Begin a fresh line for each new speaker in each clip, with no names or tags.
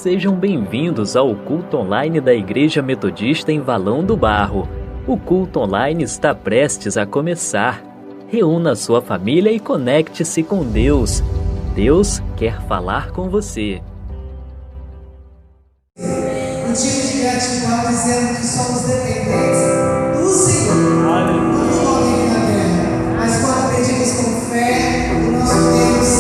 Sejam bem-vindos ao culto online da Igreja Metodista em Valão do Barro. O culto online está prestes a começar. Reúna sua família e conecte-se com Deus. Deus quer falar com você.
Um tipo de gratidão dizendo que somos dependentes do Senhor. Não do homem na terra. Mas quando pedimos com fé, o nosso Deus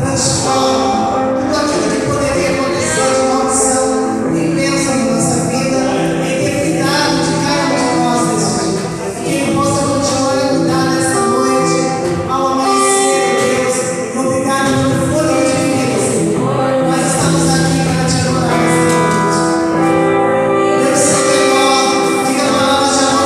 transforma tudo aquilo que poderia acontecer de maldição e bênção na nossa vida, em ter cuidado de cada um de nós nesse dia. Que Ele possa continuar a cuidar nessa noite, ao amanhecer, Deus. Obrigado pelo fôlego de vida, Senhor. Nós estamos aqui para te adorar nessa noite. Deus, Senhor, fica a palavra de amor.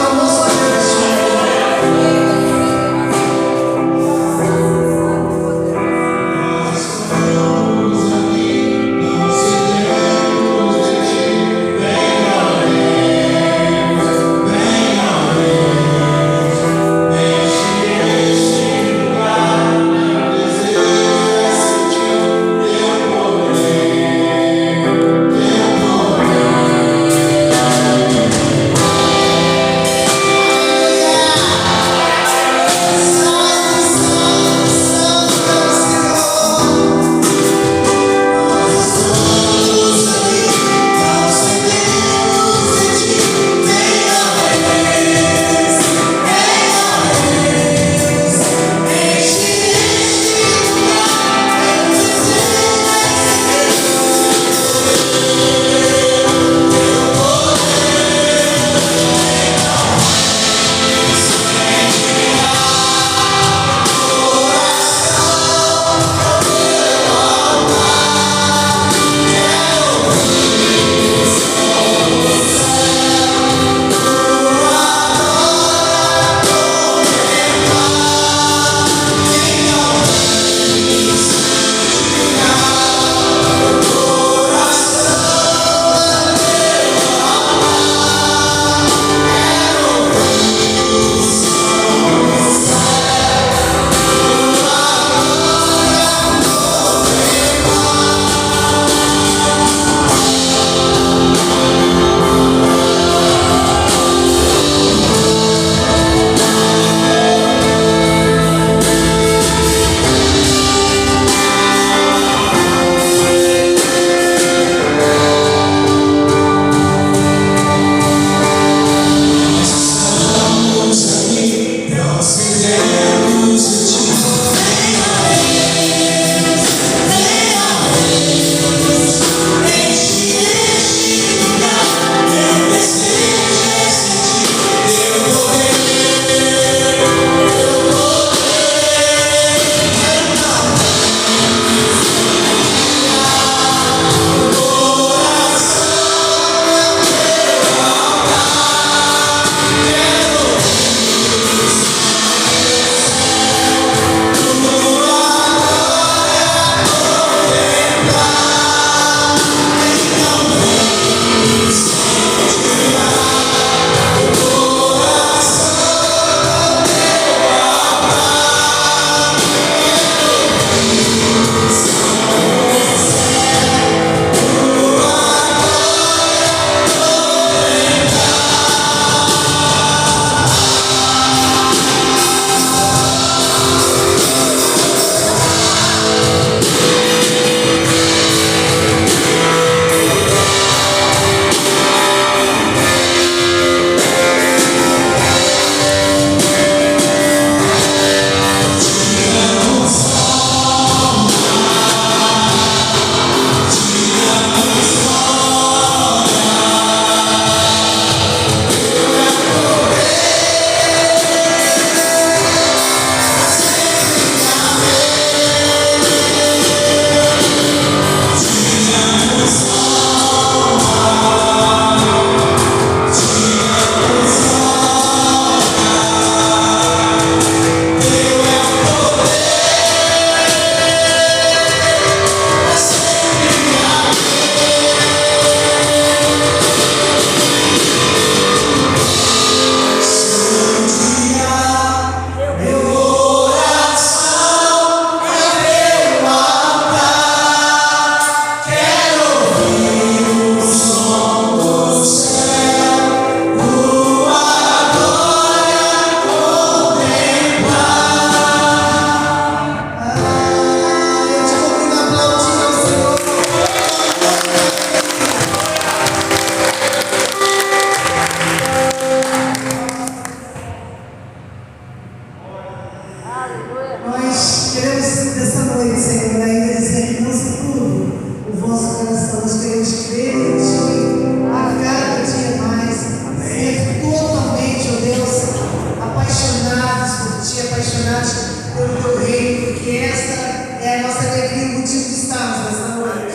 estamos nesta noite,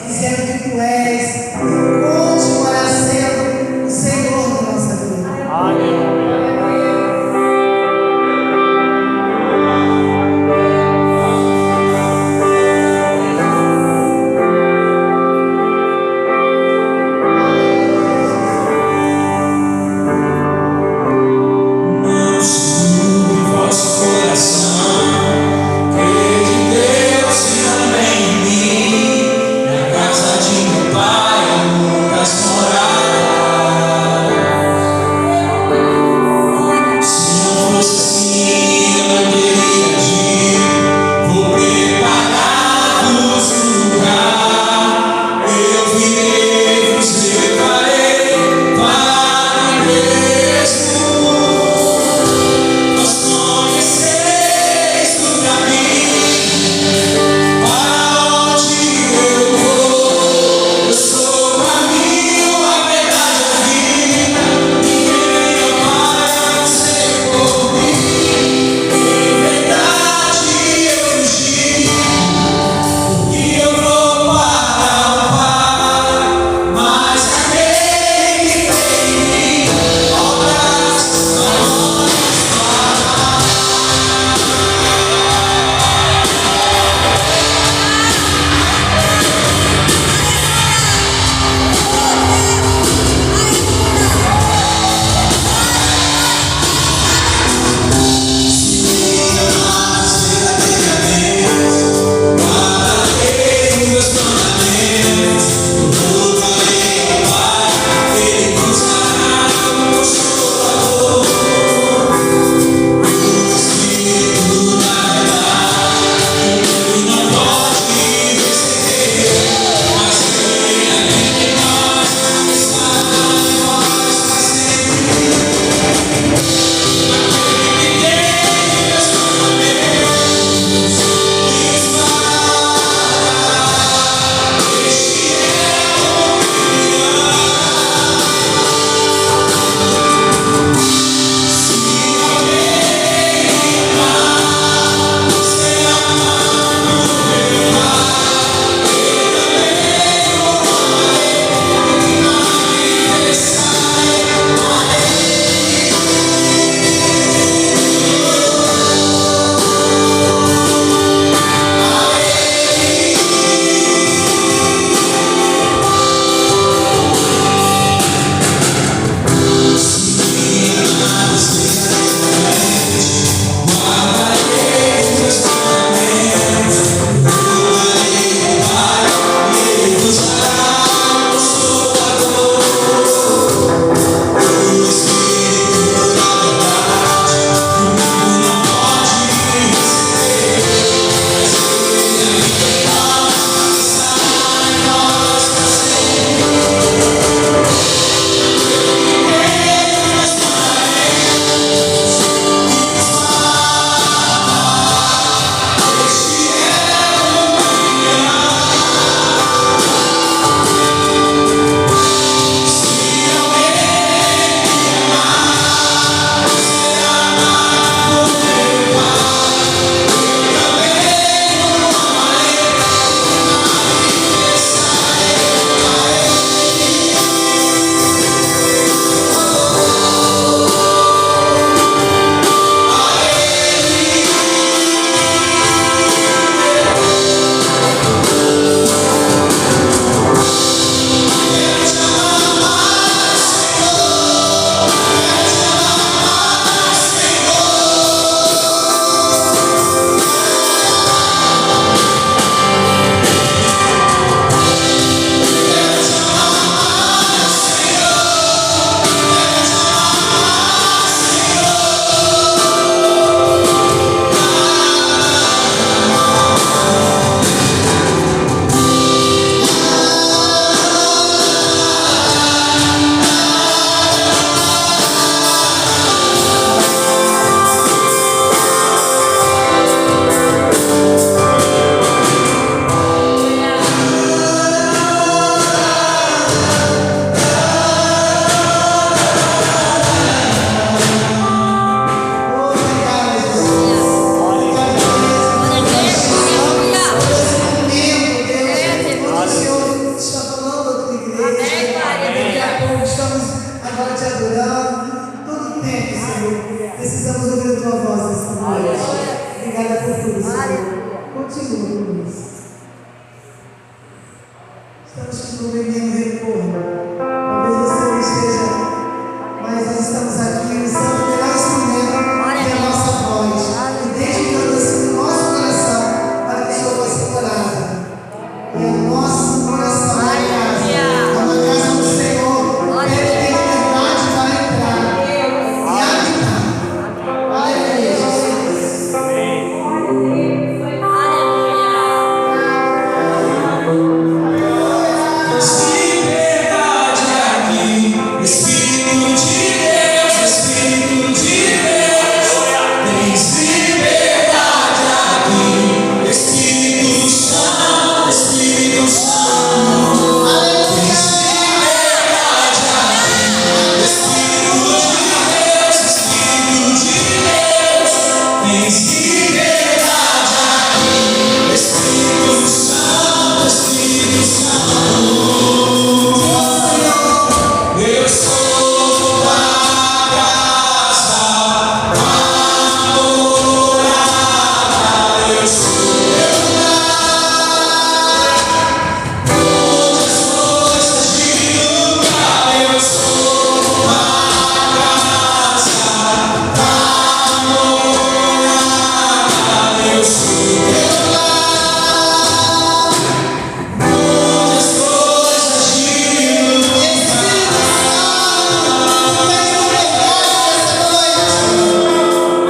dizendo que Tu és e continuarás sendo o Senhor da nossa vida. Aleluia.
Crê de Deus e também em mim, na casa de meu Pai.
Estamos te prometendo retorno. Talvez você não esteja, mas nós estamos aqui usando o melhor instrumento, que é a nossa voz, e dedicando assim o nosso coração para que o Senhor fosse curado. E o nosso coração é uma casa do Senhor, ele tem liberdade para entrar e habitar. Aleluia, Jesus.
Liberdade aqui, Espírito de Deus, Espírito de Deus. Tens liberdade aqui, Espírito Santo, Espírito Santo. Tens liberdade aqui, Espírito de Deus, Espírito de Deus. Tens liberdade aqui, Espírito Santo, Espírito Santo. Eu sou da casa amorada, eu sou teu lar, onde as coisas de lugar. Eu sou da casa amorada, eu sou teu lar,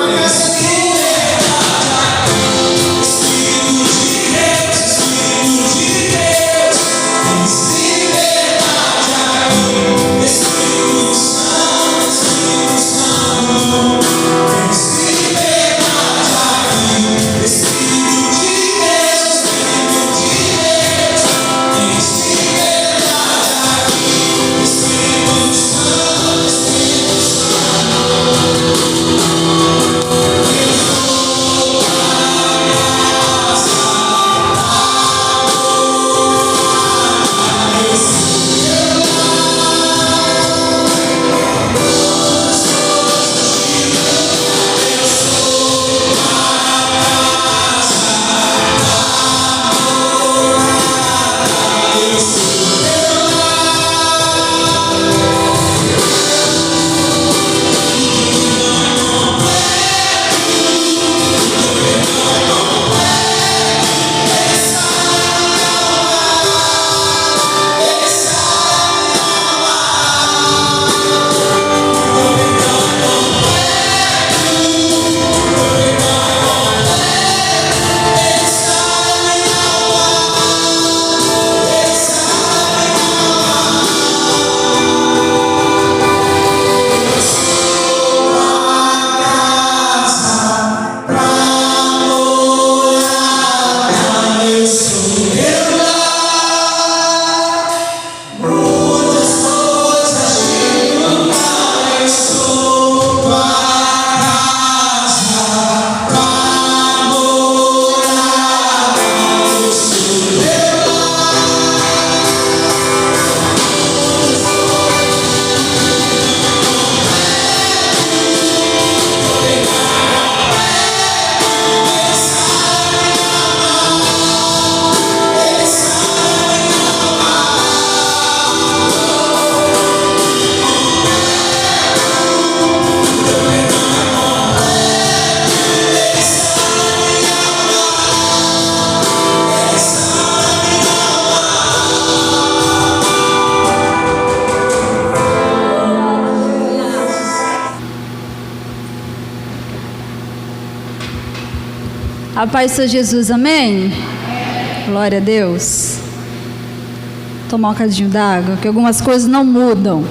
onde as coisas de
A paz do Senhor Jesus, amém? Glória a Deus. Tomar um cadinho d'água, que algumas coisas não mudam.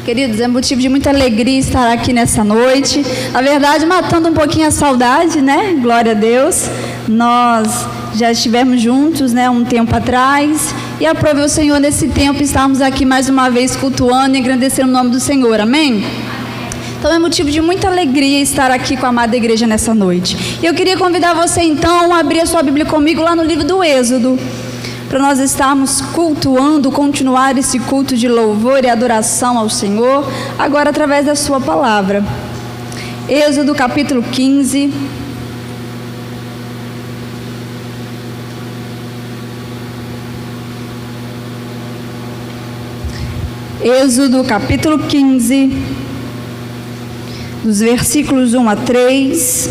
Queridos, é motivo de muita alegria estar aqui nessa noite. Na verdade, matando um pouquinho a saudade, né? Glória a Deus. Nós já estivemos juntos, né, um tempo atrás. E aprove o Senhor nesse tempo estarmos aqui mais uma vez cultuando e engrandecendo o nome do Senhor, amém? Então é motivo de muita alegria estar aqui com a amada igreja nessa noite. E eu queria convidar você então a abrir a sua Bíblia comigo lá no livro do Êxodo, para nós estarmos cultuando, continuar esse culto de louvor e adoração ao Senhor, agora através da sua palavra. Êxodo capítulo 15. Êxodo capítulo 15, dos versículos 1 a 3,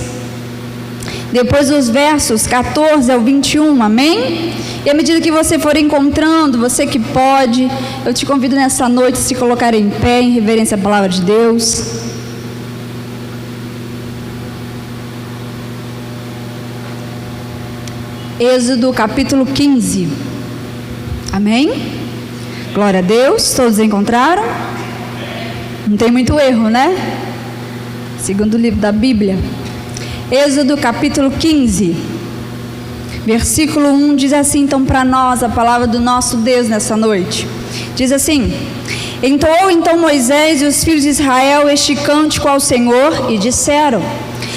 depois os versos 14 ao 21, amém? E à medida que você for encontrando, você que pode, eu te convido nessa noite a se colocar em pé, em reverência à palavra de Deus. Êxodo capítulo 15, amém? Glória a Deus, todos encontraram? Não tem muito erro, né? Segundo livro da Bíblia. Êxodo capítulo 15, versículo 1 diz assim, então para nós a palavra do nosso Deus nessa noite. Diz assim: entoou então Moisés e os filhos de Israel este cântico ao Senhor e disseram: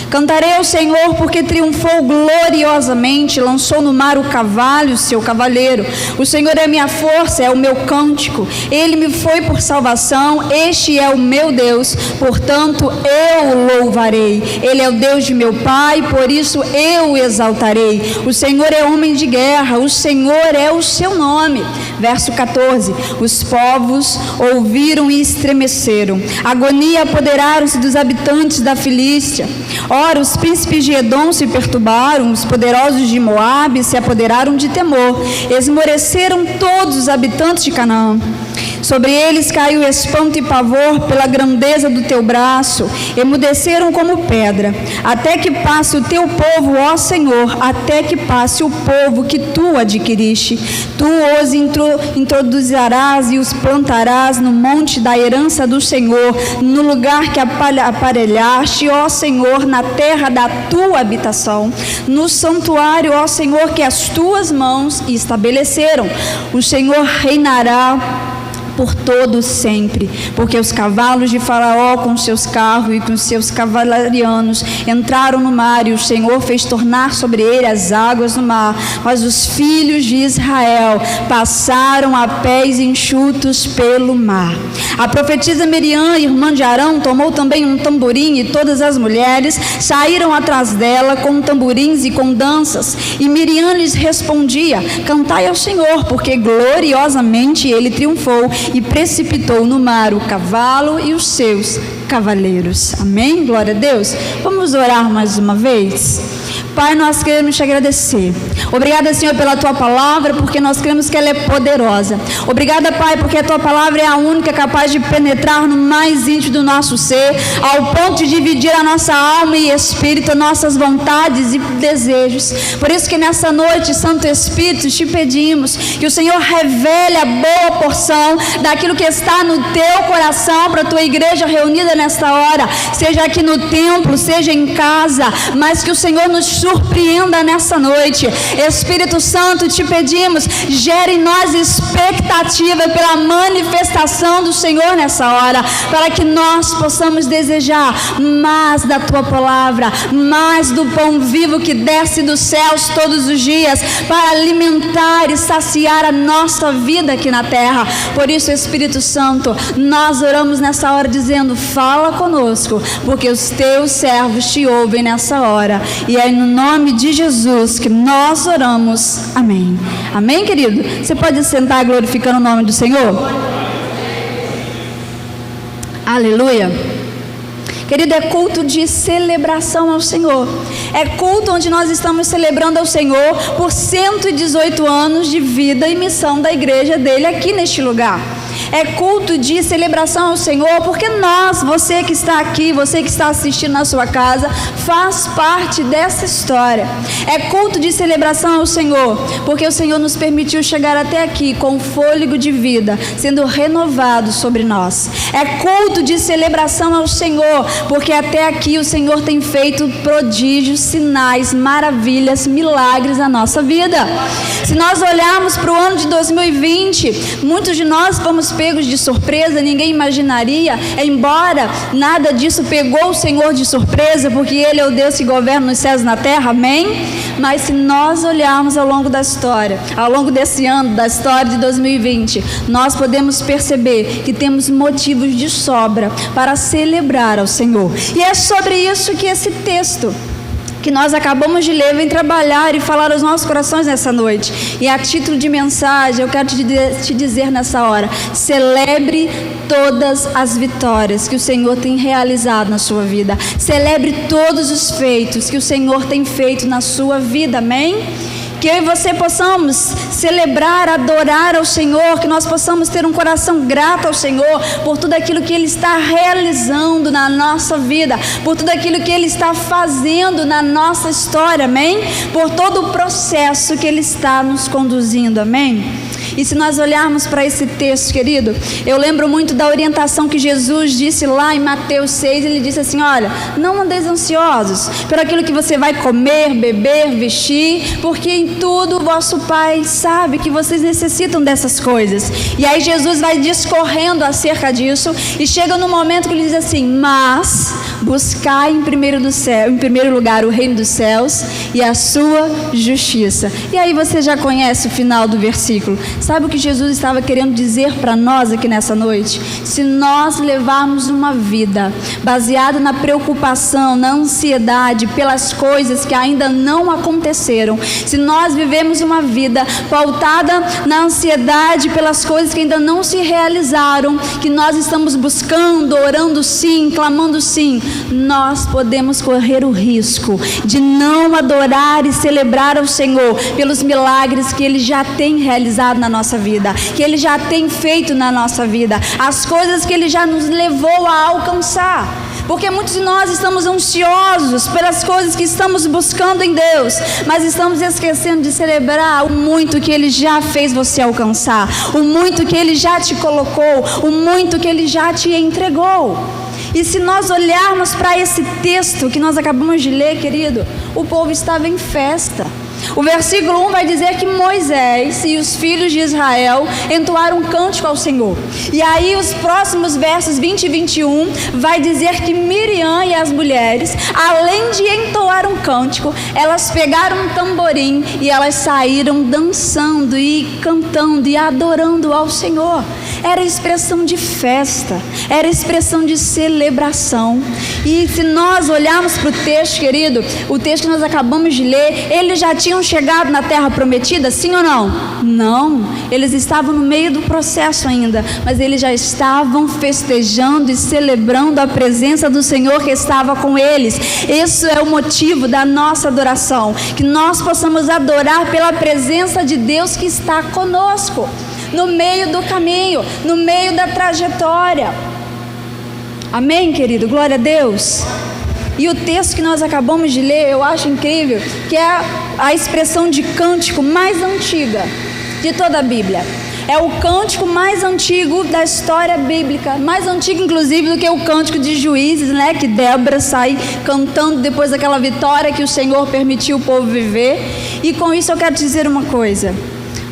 cantarei ao Senhor porque triunfou gloriosamente, lançou no mar o cavalo e o seu cavaleiro. O Senhor é minha força, é o meu cântico, Ele me foi por salvação, este é o meu Deus, portanto eu o louvarei. Ele é o Deus de meu pai, por isso eu o exaltarei. O Senhor é homem de guerra, o Senhor é o seu nome. Verso 14, os povos ouviram e estremeceram, agonia apoderaram-se dos habitantes da Filístia. Ora, os príncipes de Edom se perturbaram, os poderosos de Moabe se apoderaram de temor, esmoreceram todos os habitantes de Canaã. Sobre eles caiu espanto e pavor pela grandeza do teu braço, emudeceram como pedra, até que passe o teu povo, ó Senhor, até que passe o povo que tu adquiriste. Tu os introduzirás e os plantarás no monte da herança do Senhor, no lugar que aparelhaste, ó Senhor, na terra da tua habitação, no santuário, ó Senhor, que as tuas mãos estabeleceram. O Senhor reinará por todo sempre, porque os cavalos de Faraó com seus carros e com seus cavalarianos entraram no mar, e o Senhor fez tornar sobre ele as águas do mar, mas os filhos de Israel passaram a pés enxutos pelo mar. A profetisa Miriam, irmã de Arão, tomou também um tamborim, e todas as mulheres saíram atrás dela com tamborins e com danças, e Miriam lhes respondia: cantai ao Senhor, porque gloriosamente ele triunfou e precipitou no mar o cavalo e os seus cavaleiros. Amém? Glória a Deus. Vamos orar mais uma vez? Pai, nós queremos te agradecer. Obrigada, Senhor, pela tua palavra, porque nós cremos que ela é poderosa. Obrigada, Pai, porque a tua palavra é a única capaz de penetrar no mais íntimo do nosso ser, ao ponto de dividir a nossa alma e espírito, nossas vontades e desejos. Por isso que nessa noite, Santo Espírito, te pedimos que o Senhor revele a boa porção daquilo que está no teu coração para a tua igreja reunida nesta hora, seja aqui no templo, seja em casa, mas que o Senhor nos surpreenda nessa noite. Espírito Santo, te pedimos, gere em nós expectativa pela manifestação do Senhor nessa hora, para que nós possamos desejar mais da tua palavra, mais do pão vivo que desce dos céus todos os dias, para alimentar e saciar a nossa vida aqui na terra. Por isso, Espírito Santo, nós oramos nessa hora dizendo: fala conosco, porque os teus servos te ouvem nessa hora, e é no nome de Jesus que nós oramos. Amém. Amém, querido? Você pode sentar glorificando o nome do Senhor? Aleluia. Querido, é culto de celebração ao Senhor. É culto onde nós estamos celebrando ao Senhor por 118 anos de vida e missão da igreja dele aqui neste lugar. É culto de celebração ao Senhor porque nós, você que está aqui, você que está assistindo na sua casa, faz parte dessa história. É culto de celebração ao Senhor porque o Senhor nos permitiu chegar até aqui com fôlego de vida sendo renovado sobre nós. É culto de celebração ao Senhor porque até aqui o Senhor tem feito prodígios, sinais, maravilhas, milagres na nossa vida. Se nós olharmos para o ano de 2020, muitos de nós fomos pegos de surpresa, ninguém imaginaria, embora nada disso pegou o Senhor de surpresa, porque Ele é o Deus que governa os céus e na terra, amém? Mas se nós olharmos ao longo da história, ao longo desse ano, da história de 2020, nós podemos perceber que temos motivos de sobra para celebrar ao Senhor. E é sobre isso que esse texto que nós acabamos de ler vem trabalhar e falar aos nossos corações nessa noite. E a título de mensagem, eu quero te dizer nessa hora: celebre todas as vitórias que o Senhor tem realizado na sua vida. Celebre todos os feitos que o Senhor tem feito na sua vida, amém? Que eu e você possamos celebrar, adorar ao Senhor, que nós possamos ter um coração grato ao Senhor por tudo aquilo que Ele está realizando na nossa vida, por tudo aquilo que Ele está fazendo na nossa história, amém? Por todo o processo que Ele está nos conduzindo, amém? E se nós olharmos para esse texto, querido, eu lembro muito da orientação que Jesus disse lá em Mateus 6, Ele disse assim: olha, não andeis ansiosos por aquilo que você vai comer, beber, vestir, porque em tudo o vosso Pai sabe que vocês necessitam dessas coisas. E aí Jesus vai discorrendo acerca disso, e chega no momento que Ele diz assim: mas buscai em primeiro lugar o reino dos céus e a sua justiça. E aí você já conhece o final do versículo. Sabe o que Jesus estava querendo dizer para nós aqui nessa noite? Se nós levarmos uma vida baseada na preocupação, na ansiedade pelas coisas que ainda não aconteceram, se nós vivemos uma vida pautada na ansiedade pelas coisas que ainda não se realizaram, que nós estamos buscando, orando sim, clamando sim, nós podemos correr o risco de não adorar e celebrar ao Senhor pelos milagres que Ele já tem realizado na nossa vida, que Ele já tem feito na nossa vida, as coisas que Ele já nos levou a alcançar. Porque muitos de nós estamos ansiosos pelas coisas que estamos buscando em Deus, mas estamos esquecendo de celebrar o muito que Ele já fez você alcançar, o muito que Ele já te colocou, o muito que Ele já te entregou. E se nós olharmos para esse texto que nós acabamos de ler, querido, o povo estava em festa. O versículo 1 vai dizer que Moisés e os filhos de Israel entoaram um cântico ao Senhor. E aí os próximos versos 20 e 21 vai dizer que Miriam e as mulheres, além de entoar um cântico, elas pegaram um tamborim e elas saíram dançando e cantando e adorando ao Senhor. Era expressão de festa, era expressão de celebração. E se nós olharmos para o texto, querido, o texto que nós acabamos de ler, eles já tinham chegado na terra prometida, sim ou não? Não, eles estavam no meio do processo ainda, mas eles já estavam festejando e celebrando a presença do Senhor que estava com eles. Esse é o motivo da nossa adoração, que nós possamos adorar pela presença de Deus que está conosco, no meio do caminho, no meio da trajetória. Amém, querido? Glória a Deus. E o texto que nós acabamos de ler, eu acho incrível, que é a expressão de cântico mais antiga de toda a Bíblia. É o cântico mais antigo da história bíblica, mais antigo inclusive do que o cântico de Juízes, né? Que Débora sai cantando depois daquela vitória que o Senhor permitiu o povo viver. E com isso eu quero te dizer uma coisa: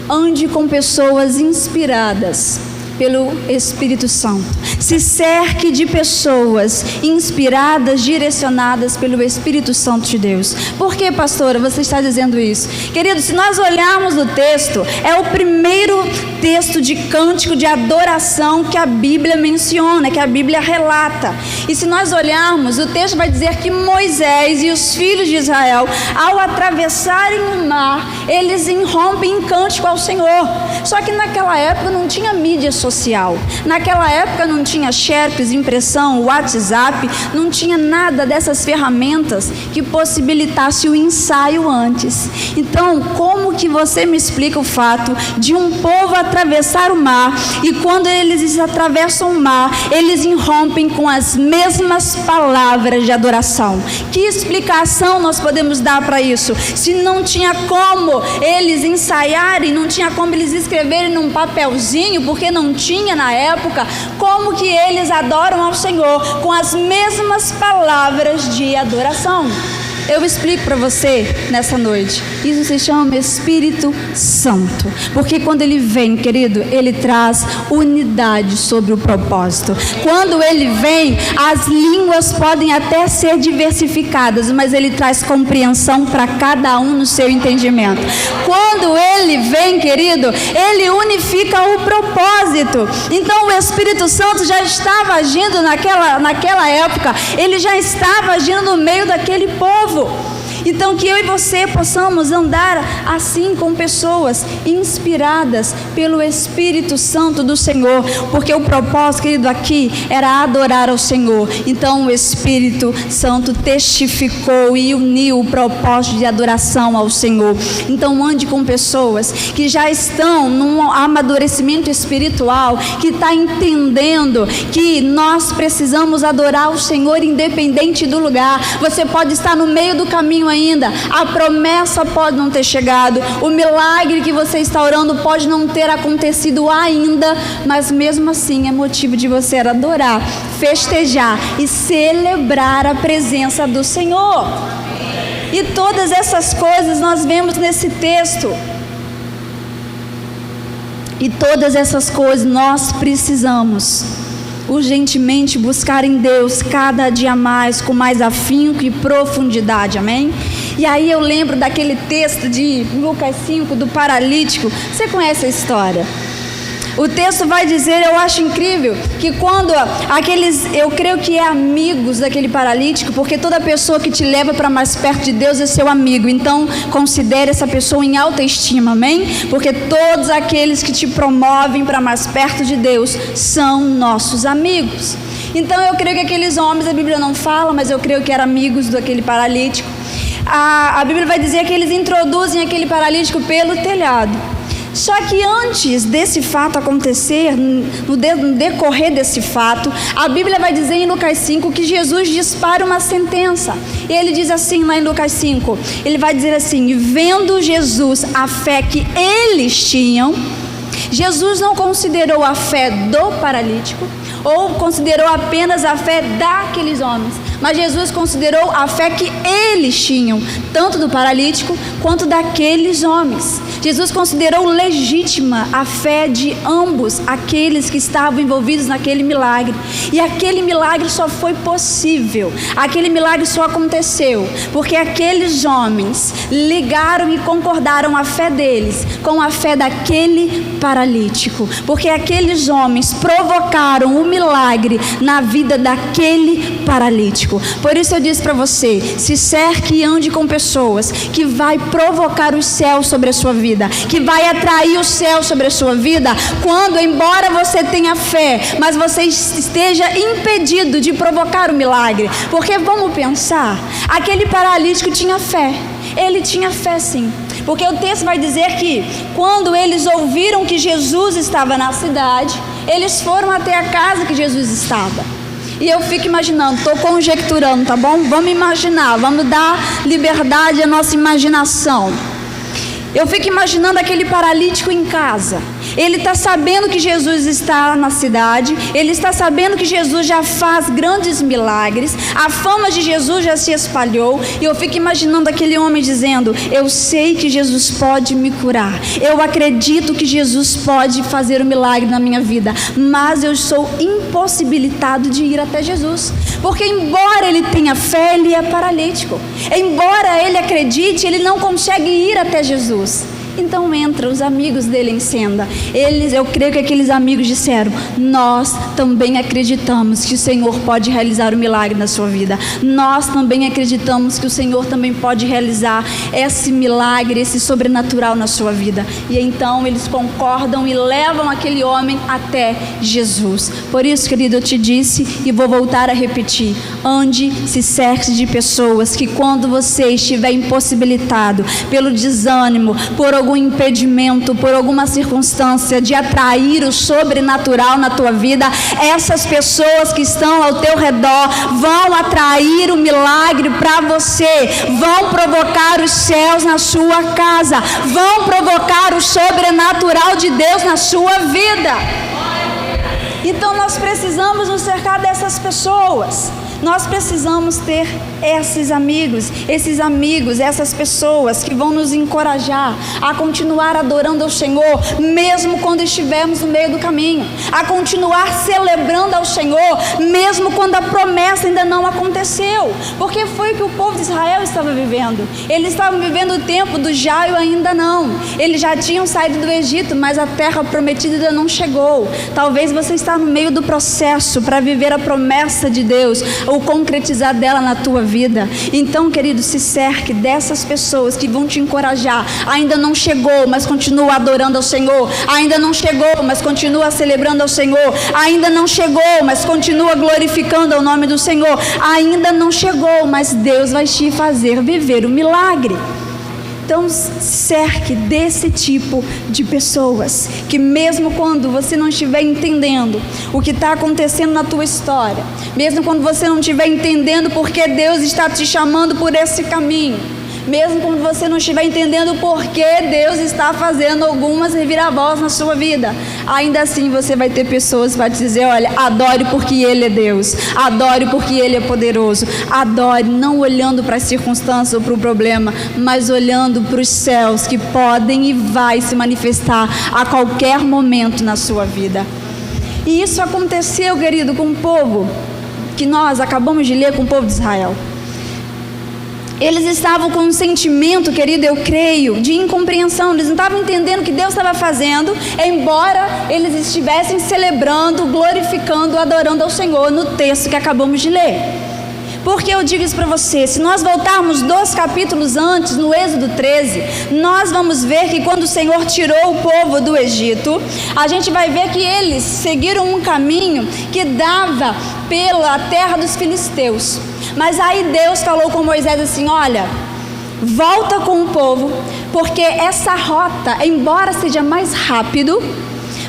ande com pessoas inspiradas pelo Espírito Santo. Se cerque de pessoas inspiradas, direcionadas pelo Espírito Santo de Deus. Por que, pastora, você está dizendo isso? Querido, se nós olharmos o texto, é o primeiro texto de cântico de adoração que a Bíblia menciona, que a Bíblia relata. E se nós olharmos, o texto vai dizer que Moisés e os filhos de Israel, ao atravessarem o mar, eles irrompem em cântico ao Senhor. Só que naquela época não tinha mídia social. Naquela época não tinha Sherps, impressão, WhatsApp, não tinha nada dessas ferramentas que possibilitasse o ensaio antes. Então, como que você me explica o fato de um povo atravessar o mar e quando eles atravessam o mar, eles irrompem com as mesmas palavras de adoração? Que explicação nós podemos dar para isso? Se não tinha como eles ensaiarem, não tinha como eles escreverem num papelzinho, porque não tinha na época, como que eles adoram ao Senhor com as mesmas palavras de adoração? Eu explico para você nessa noite. Isso se chama Espírito Santo. Porque quando ele vem, querido, ele traz unidade sobre o propósito. Quando ele vem, as línguas podem até ser diversificadas, mas ele traz compreensão para cada um no seu entendimento. Quando ele vem, querido, ele unifica o propósito. Então o Espírito Santo já estava agindo naquela época, ele já estava agindo no meio daquele povo. Então que eu e você possamos andar assim com pessoas inspiradas pelo Espírito Santo do Senhor, porque o propósito, querido, aqui era adorar ao Senhor. Então o Espírito Santo testificou e uniu o propósito de adoração ao Senhor. Então ande com pessoas que já estão num amadurecimento espiritual, que está entendendo que nós precisamos adorar o Senhor independente do lugar. Você pode estar no meio do caminho ainda, a promessa pode não ter chegado, o milagre que você está orando pode não ter acontecido ainda, mas mesmo assim é motivo de você adorar, festejar e celebrar a presença do Senhor. E todas essas coisas nós vemos nesse texto. E todas essas coisas nós precisamos urgentemente buscar em Deus cada dia mais, com mais afinco e profundidade, amém? E aí eu lembro daquele texto de Lucas 5, do paralítico. Você conhece a história? O texto vai dizer, eu acho incrível, que quando eu creio que é amigos daquele paralítico, porque toda pessoa que te leva para mais perto de Deus é seu amigo, então considere essa pessoa em alta estima, amém? Porque todos aqueles que te promovem para mais perto de Deus são nossos amigos. Então eu creio que aqueles homens, a Bíblia não fala, mas eu creio que eram amigos daquele paralítico. A Bíblia vai dizer que eles introduzem aquele paralítico pelo telhado. Só que antes desse fato acontecer, no decorrer desse fato, a Bíblia vai dizer em Lucas 5 que Jesus dispara uma sentença. E ele diz assim lá em Lucas 5, ele vai dizer assim: vendo Jesus a fé que eles tinham, Jesus não considerou a fé do paralítico, ou considerou apenas a fé daqueles homens, mas Jesus considerou a fé que eles tinham, tanto do paralítico quanto daqueles homens. Jesus considerou legítima a fé de ambos aqueles que estavam envolvidos naquele milagre. E aquele milagre só foi possível, aquele milagre só aconteceu porque aqueles homens ligaram e concordaram a fé deles com a fé daquele paralítico, porque aqueles homens provocaram o milagre na vida daquele paralítico. Por isso eu disse para você, se cerque e ande com pessoas que vai provocar o céu sobre a sua vida, que vai atrair o céu sobre a sua vida, quando, embora você tenha fé, mas você esteja impedido de provocar o milagre. Porque vamos pensar, aquele paralítico tinha fé, ele tinha fé sim, porque o texto vai dizer que quando eles ouviram que Jesus estava na cidade, eles foram até a casa que Jesus estava. E eu fico imaginando, estou conjecturando, tá bom? Vamos imaginar, vamos dar liberdade à nossa imaginação. Eu fico imaginando aquele paralítico em casa. Ele está sabendo que Jesus está na cidade, ele está sabendo que Jesus já faz grandes milagres, a fama de Jesus já se espalhou, e eu fico imaginando aquele homem dizendo: eu sei que Jesus pode me curar, eu acredito que Jesus pode fazer um milagre na minha vida, mas eu sou impossibilitado de ir até Jesus, porque embora ele tenha fé, ele é paralítico, embora ele acredite, ele não consegue ir até Jesus. Então entra os amigos dele em cena. Eu creio que aqueles amigos disseram: nós também acreditamos que o Senhor pode realizar o milagre na sua vida. Nós também acreditamos que o Senhor também pode realizar esse milagre, esse sobrenatural na sua vida. E então eles concordam e levam aquele homem até Jesus. Por isso, querido, eu te disse e vou voltar a repetir: ande, se cerque de pessoas que, quando você estiver impossibilitado pelo desânimo, por algum impedimento, por alguma circunstância de atrair o sobrenatural na tua vida, essas pessoas que estão ao teu redor vão atrair o milagre para você, vão provocar os céus na sua casa, vão provocar o sobrenatural de Deus na sua vida. Então nós precisamos nos cercar dessas pessoas. Nós precisamos ter esses amigos, essas pessoas que vão nos encorajar a continuar adorando ao Senhor, mesmo quando estivermos no meio do caminho, a continuar celebrando ao Senhor, mesmo quando a promessa ainda não aconteceu, porque foi o que o povo de Israel estava vivendo. Eles estavam vivendo o tempo do já e ainda não. Eles já tinham saído do Egito, mas a terra prometida ainda não chegou. Talvez você está no meio do processo para viver a promessa de Deus, ou concretizar dela na tua vida. Então, querido, se cerque dessas pessoas que vão te encorajar. Ainda não chegou, mas continua adorando ao Senhor. Ainda não chegou, mas continua celebrando ao Senhor. Ainda não chegou, mas continua glorificando o nome do Senhor. Ainda não chegou, mas Deus vai te fazer viver o milagre. Então, cerque desse tipo de pessoas, que mesmo quando você não estiver entendendo o que está acontecendo na tua história, mesmo quando você não estiver entendendo porque Deus está te chamando por esse caminho, mesmo quando você não estiver entendendo por que Deus está fazendo algumas reviravoltas na sua vida, ainda assim você vai ter pessoas que vão te dizer: olha, adore porque Ele é Deus, adore porque Ele é poderoso, adore não olhando para as circunstâncias ou para o problema, mas olhando para os céus que podem e vai se manifestar a qualquer momento na sua vida. E isso aconteceu, querido, com o povo que nós acabamos de ler, com o povo de Israel. Eles estavam com um sentimento, querido, eu creio, de incompreensão. Eles não estavam entendendo o que Deus estava fazendo, embora eles estivessem celebrando, glorificando, adorando ao Senhor no texto que acabamos de ler. Por que eu digo isso para você? Se nós voltarmos 2 capítulos antes, no Êxodo 13, nós vamos ver que quando o Senhor tirou o povo do Egito, a gente vai ver que eles seguiram um caminho que dava pela terra dos filisteus. Mas aí Deus falou com Moisés assim: olha, volta com o povo, porque essa rota, embora seja mais rápido,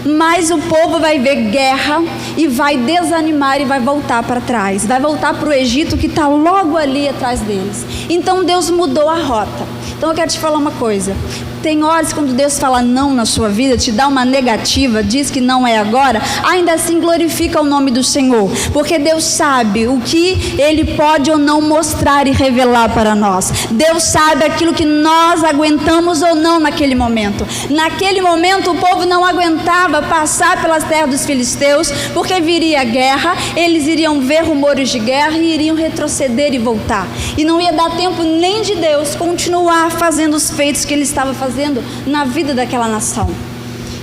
mas o povo vai ver guerra e vai desanimar e vai voltar para trás, vai voltar para o Egito que está logo ali atrás deles. Então Deus mudou a rota. Então eu quero te falar uma coisa: tem horas quando Deus fala não na sua vida, te dá uma negativa, diz que não é agora, ainda assim glorifica o nome do Senhor, porque Deus sabe o que Ele pode ou não mostrar e revelar para nós. Deus sabe aquilo que nós aguentamos ou não naquele momento. Naquele momento o povo não aguentava passar pelas terras dos filisteus, porque viria a guerra, eles iriam ver rumores de guerra e iriam retroceder e voltar, e não ia dar tempo nem de Deus continuar fazendo os feitos que Ele estava fazendo na vida daquela nação.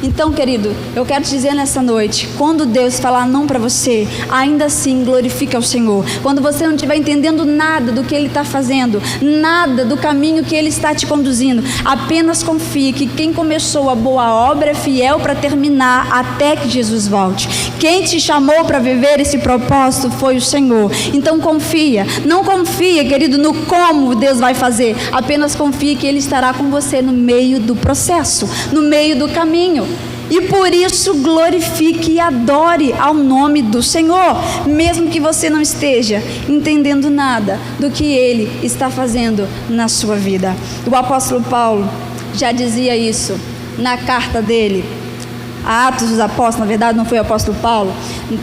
Então, querido, eu quero te dizer nessa noite, quando Deus falar não para você, ainda assim glorifica ao Senhor. Quando você não estiver entendendo nada do que Ele está fazendo, nada do caminho que Ele está te conduzindo, apenas confie que quem começou a boa obra é fiel para terminar até que Jesus volte. Quem te chamou para viver esse propósito foi o Senhor. Então confia, não confia, querido, no como Deus vai fazer, apenas confie que Ele estará com você no meio do processo, no meio do caminho. E por isso glorifique e adore ao nome do Senhor, mesmo que você não esteja entendendo nada do que Ele está fazendo na sua vida. O apóstolo Paulo já dizia isso na carta dele a Atos dos Apóstolos. Na verdade não foi o apóstolo Paulo,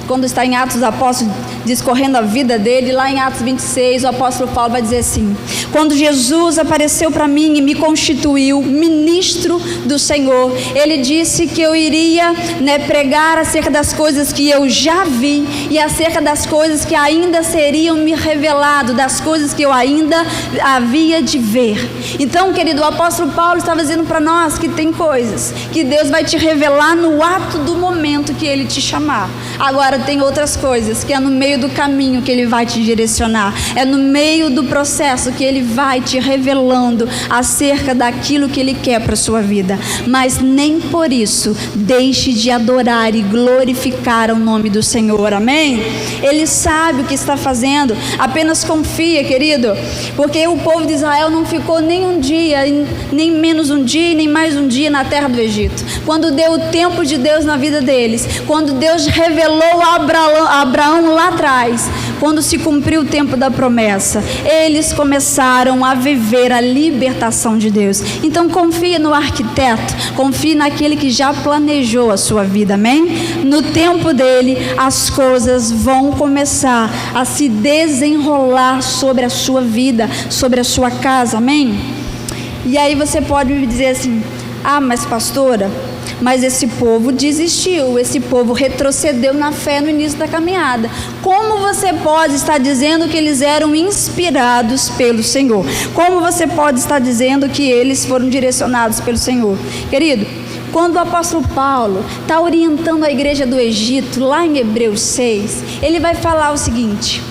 quando está em Atos dos Apóstolos discorrendo a vida dele, lá em Atos 26 o apóstolo Paulo vai dizer assim: quando Jesus apareceu para mim e me constituiu ministro do Senhor, Ele disse que eu iria pregar acerca das coisas que eu já vi e acerca das coisas que ainda seriam me revelado, das coisas que eu ainda havia de ver. Então, querido, o apóstolo Paulo estava dizendo para nós que tem coisas que Deus vai te revelar no ato do momento que Ele te chamar. Agora tem outras coisas que é no meio do caminho que Ele vai te direcionar, é no meio do processo que Ele vai te revelando acerca daquilo que Ele quer para a sua vida. Mas nem por isso deixe de adorar e glorificar o nome do Senhor, amém? Ele sabe o que está fazendo, apenas confia, querido, porque o povo de Israel não ficou nem um dia, nem menos um dia, nem mais um dia na terra do Egito. Quando deu o tempo de Deus na vida deles, quando Deus revelou a Abraão lá atrás, quando se cumpriu o tempo da promessa, eles começaram a viver a libertação de Deus. Então confie no arquiteto, confie naquele que já planejou a sua vida, amém? No tempo dele, as coisas vão começar a se desenrolar sobre a sua vida, sobre a sua casa, amém? E aí você pode me dizer assim: ah, mas pastora, mas esse povo desistiu, esse povo retrocedeu na fé no início da caminhada. Como você pode estar dizendo que eles eram inspirados pelo Senhor? Como você pode estar dizendo que eles foram direcionados pelo Senhor? Querido, quando o apóstolo Paulo está orientando a igreja do Egito, lá em Hebreus 6, ele vai falar o seguinte: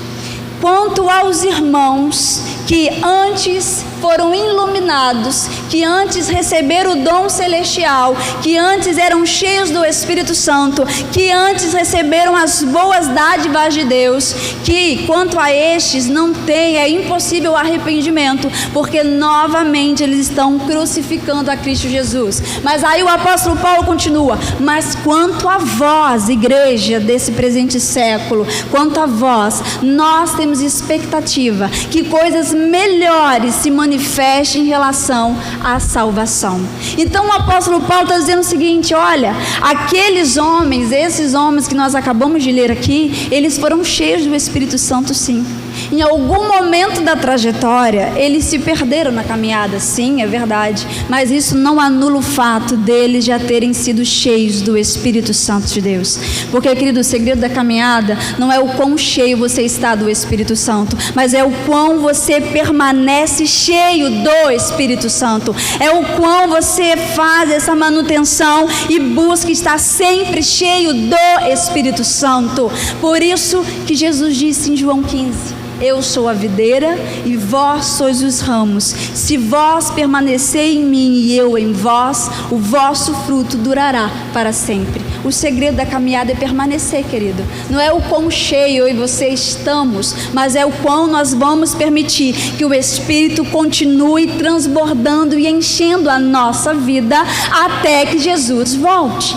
quanto aos irmãos que antes foram iluminados, que antes receberam o dom celestial, que antes eram cheios do Espírito Santo, que antes receberam as boas dádivas de Deus, que quanto a estes não tem, é impossível o arrependimento, porque novamente eles estão crucificando a Cristo Jesus. Mas aí o apóstolo Paulo continua: mas quanto a vós, igreja desse presente século, quanto a vós, nós temos expectativa que coisas melhores se manifestem em relação à salvação. Então o apóstolo Paulo está dizendo o seguinte: olha, aqueles homens, esses homens que nós acabamos de ler aqui, eles foram cheios do Espírito Santo, sim. Em algum momento da trajetória, eles se perderam na caminhada, sim, é verdade, mas isso não anula o fato deles já terem sido cheios do Espírito Santo de Deus. Porque, querido, o segredo da caminhada não é o quão cheio você está do Espírito Santo, mas é o quão você permanece cheio do Espírito Santo, é o quão você faz essa manutenção e busca estar sempre cheio do Espírito Santo. Por isso que Jesus disse em João 15: eu sou a videira e vós sois os ramos. Se vós permanecer em mim e eu em vós, o vosso fruto durará para sempre. O segredo da caminhada é permanecer, querido. Não é o quão cheio eu e você estamos, mas é o quão nós vamos permitir que o Espírito continue transbordando e enchendo a nossa vida até que Jesus volte.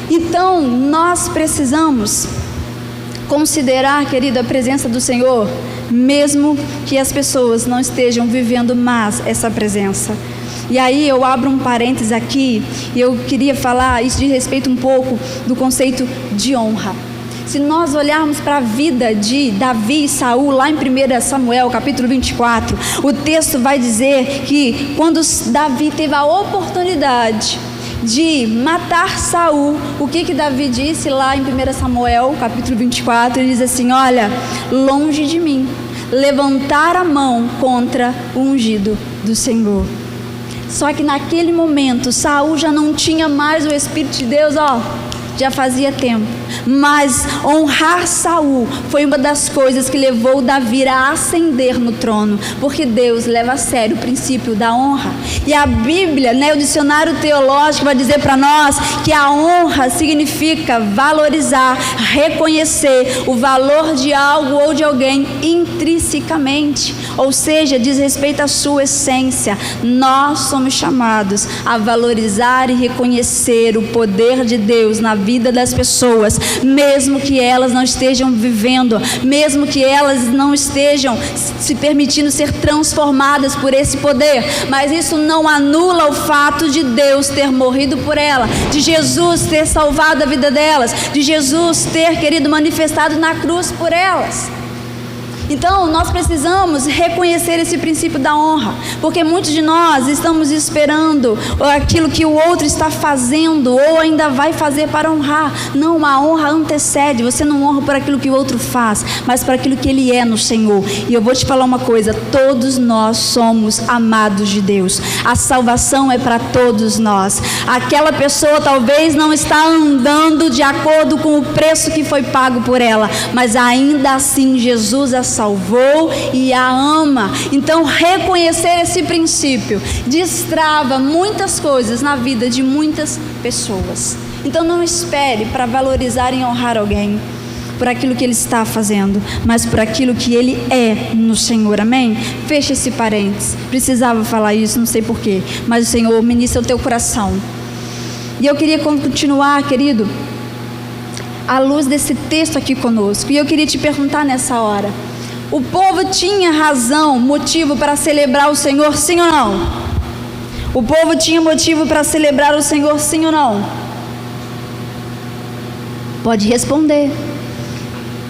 Então, nós precisamos considerar, querido, a presença do Senhor, mesmo que as pessoas não estejam vivendo mais essa presença. E aí eu abro um parênteses aqui, e eu queria falar isso de respeito um pouco do conceito de honra. Se nós olharmos para a vida de Davi e Saul, lá em 1 Samuel, capítulo 24, o texto vai dizer que quando Davi teve a oportunidade de matar Saul, o que Davi disse lá em 1 Samuel, capítulo 24, ele diz assim: olha, longe de mim levantar a mão contra o ungido do Senhor. Só que naquele momento, Saul já não tinha mais o Espírito de Deus, já fazia tempo. Mas honrar Saul foi uma das coisas que levou Davi a ascender no trono, porque Deus leva a sério o princípio da honra. E a Bíblia, o dicionário teológico vai dizer para nós que a honra significa valorizar, reconhecer o valor de algo ou de alguém intrinsecamente, ou seja, diz respeito à sua essência. Nós somos chamados a valorizar e reconhecer o poder de Deus na vida das pessoas, mesmo que elas não estejam vivendo, mesmo que elas não estejam se permitindo ser transformadas por esse poder, mas isso não anula o fato de Deus ter morrido por ela, de Jesus ter salvado a vida delas, de Jesus ter, querido, manifestado na cruz por elas. Então, nós precisamos reconhecer esse princípio da honra, porque muitos de nós estamos esperando aquilo que o outro está fazendo ou ainda vai fazer para honrar. Não, a honra antecede. Você não honra por aquilo que o outro faz, mas por aquilo que ele é no Senhor. E eu vou te falar uma coisa: todos nós somos amados de Deus. A salvação é para todos nós. Aquela pessoa talvez não está andando de acordo com o preço que foi pago por ela, mas ainda assim Jesus a salvou e a ama. Então, reconhecer esse princípio destrava muitas coisas na vida de muitas pessoas. Então, não espere para valorizar e honrar alguém por aquilo que ele está fazendo, mas por aquilo que ele é no Senhor, amém? Fecha esse parênteses. Precisava falar isso, não sei porquê, mas o Senhor ministra o teu coração. E eu queria continuar, querido, à luz desse texto aqui conosco. E eu queria te perguntar nessa hora: o povo tinha razão, motivo para celebrar o Senhor, sim ou não? O povo tinha motivo para celebrar o Senhor, sim ou não? Pode responder.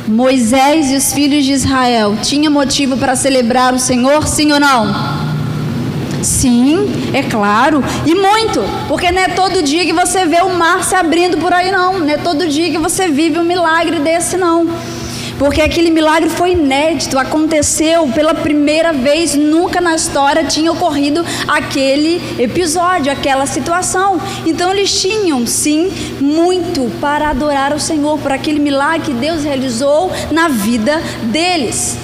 Moisés e os filhos de Israel tinham motivo para celebrar o Senhor, sim ou não? Sim, é claro, e muito, porque não é todo dia que você vê o mar se abrindo por aí, não é todo dia que você vive um milagre desse, não. porque aquele milagre foi inédito, aconteceu pela primeira vez, nunca na história tinha ocorrido aquele episódio, aquela situação. Então eles tinham sim muito para adorar o Senhor por aquele milagre que Deus realizou na vida deles.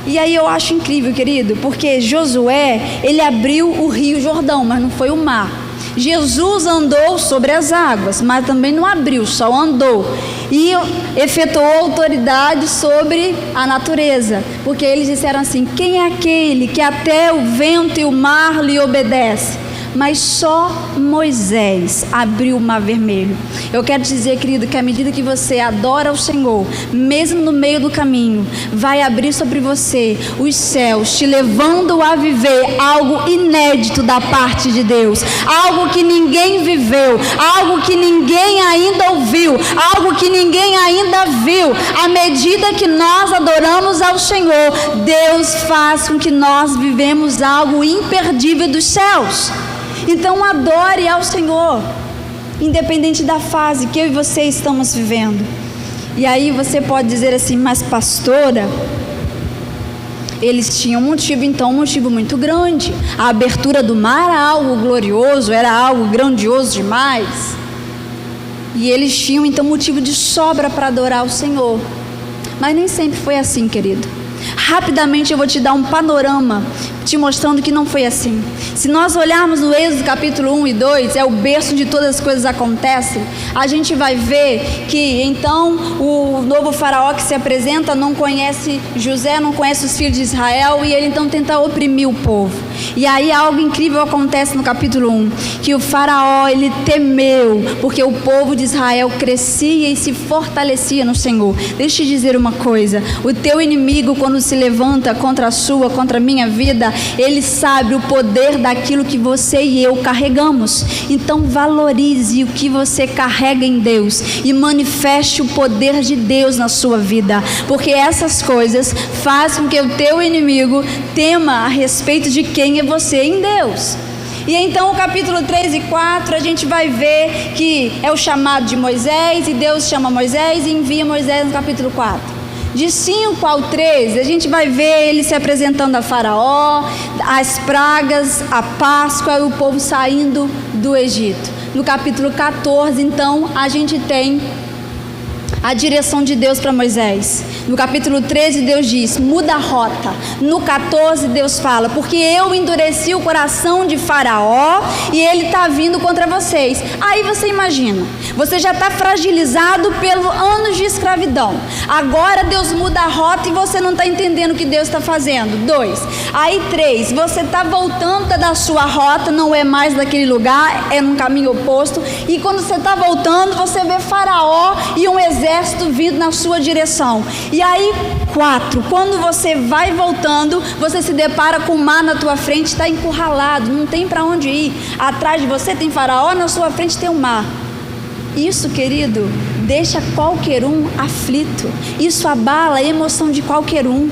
E aí eu acho incrível, querido, porque Josué, ele abriu o rio Jordão, mas não foi o mar. Jesus andou sobre as águas, mas também não abriu, só andou. E efetuou autoridade sobre a natureza, porque eles disseram assim: quem é aquele que até o vento e o mar lhe obedece? Mas só Moisés abriu o mar vermelho. Eu quero te dizer, querido, que à medida que você adora o Senhor, mesmo no meio do caminho, vai abrir sobre você os céus, te levando a viver algo inédito da parte de Deus, algo que ninguém viveu, algo que ninguém ainda ouviu, algo que ninguém ainda viu. À medida que nós adoramos ao Senhor, Deus faz com que nós vivemos algo imperdível dos céus. Então adore ao Senhor, independente da fase que eu e você estamos vivendo. E aí você pode dizer assim: mas pastora, eles tinham um motivo muito grande. A abertura do mar era algo glorioso, era algo grandioso demais. E eles tinham então motivo de sobra para adorar o Senhor. Mas nem sempre foi assim, querido. Rapidamente eu vou te dar um panorama, te mostrando que não foi assim. Se nós olharmos no Êxodo capítulo 1 e 2, é o berço de todas as coisas acontecem, a gente vai ver que então o novo faraó que se apresenta não conhece José, não conhece os filhos de Israel, e ele então tenta oprimir o povo. E aí algo incrível acontece no capítulo 1, que o faraó, ele temeu, porque o povo de Israel crescia e se fortalecia no Senhor. Deixa eu te dizer uma coisa: o teu inimigo, quando se levanta contra a minha vida, ele sabe o poder daquilo que você e eu carregamos. Então valorize o que você carrega em Deus e manifeste o poder de Deus na sua vida, porque essas coisas fazem com que o teu inimigo tema a respeito de quem é você em Deus. E então o capítulo 3 e 4 a gente vai ver que é o chamado de Moisés, e Deus chama Moisés e envia Moisés no capítulo 4. De 5 ao 13, a gente vai ver ele se apresentando a Faraó, as pragas, a Páscoa e o povo saindo do Egito. No capítulo 14, então, a gente tem a direção de Deus para Moisés. No capítulo 13, Deus diz: muda a rota. No 14, Deus fala: porque eu endureci o coração de Faraó e ele está vindo contra vocês. Aí você imagina, você já está fragilizado pelos anos de escravidão. Agora Deus muda a rota e você não está entendendo o que Deus está fazendo. 2. Aí 3, você está voltando da sua rota, não é mais daquele lugar, é num caminho oposto. E quando você está voltando, você vê Faraó e um exército vindo na sua direção. E aí 4, quando você vai voltando, você se depara com o mar na tua frente, está encurralado, não tem para onde ir. Atrás de você tem Faraó, na sua frente tem o mar. Isso, querido, deixa qualquer um aflito. Isso abala a emoção de qualquer um.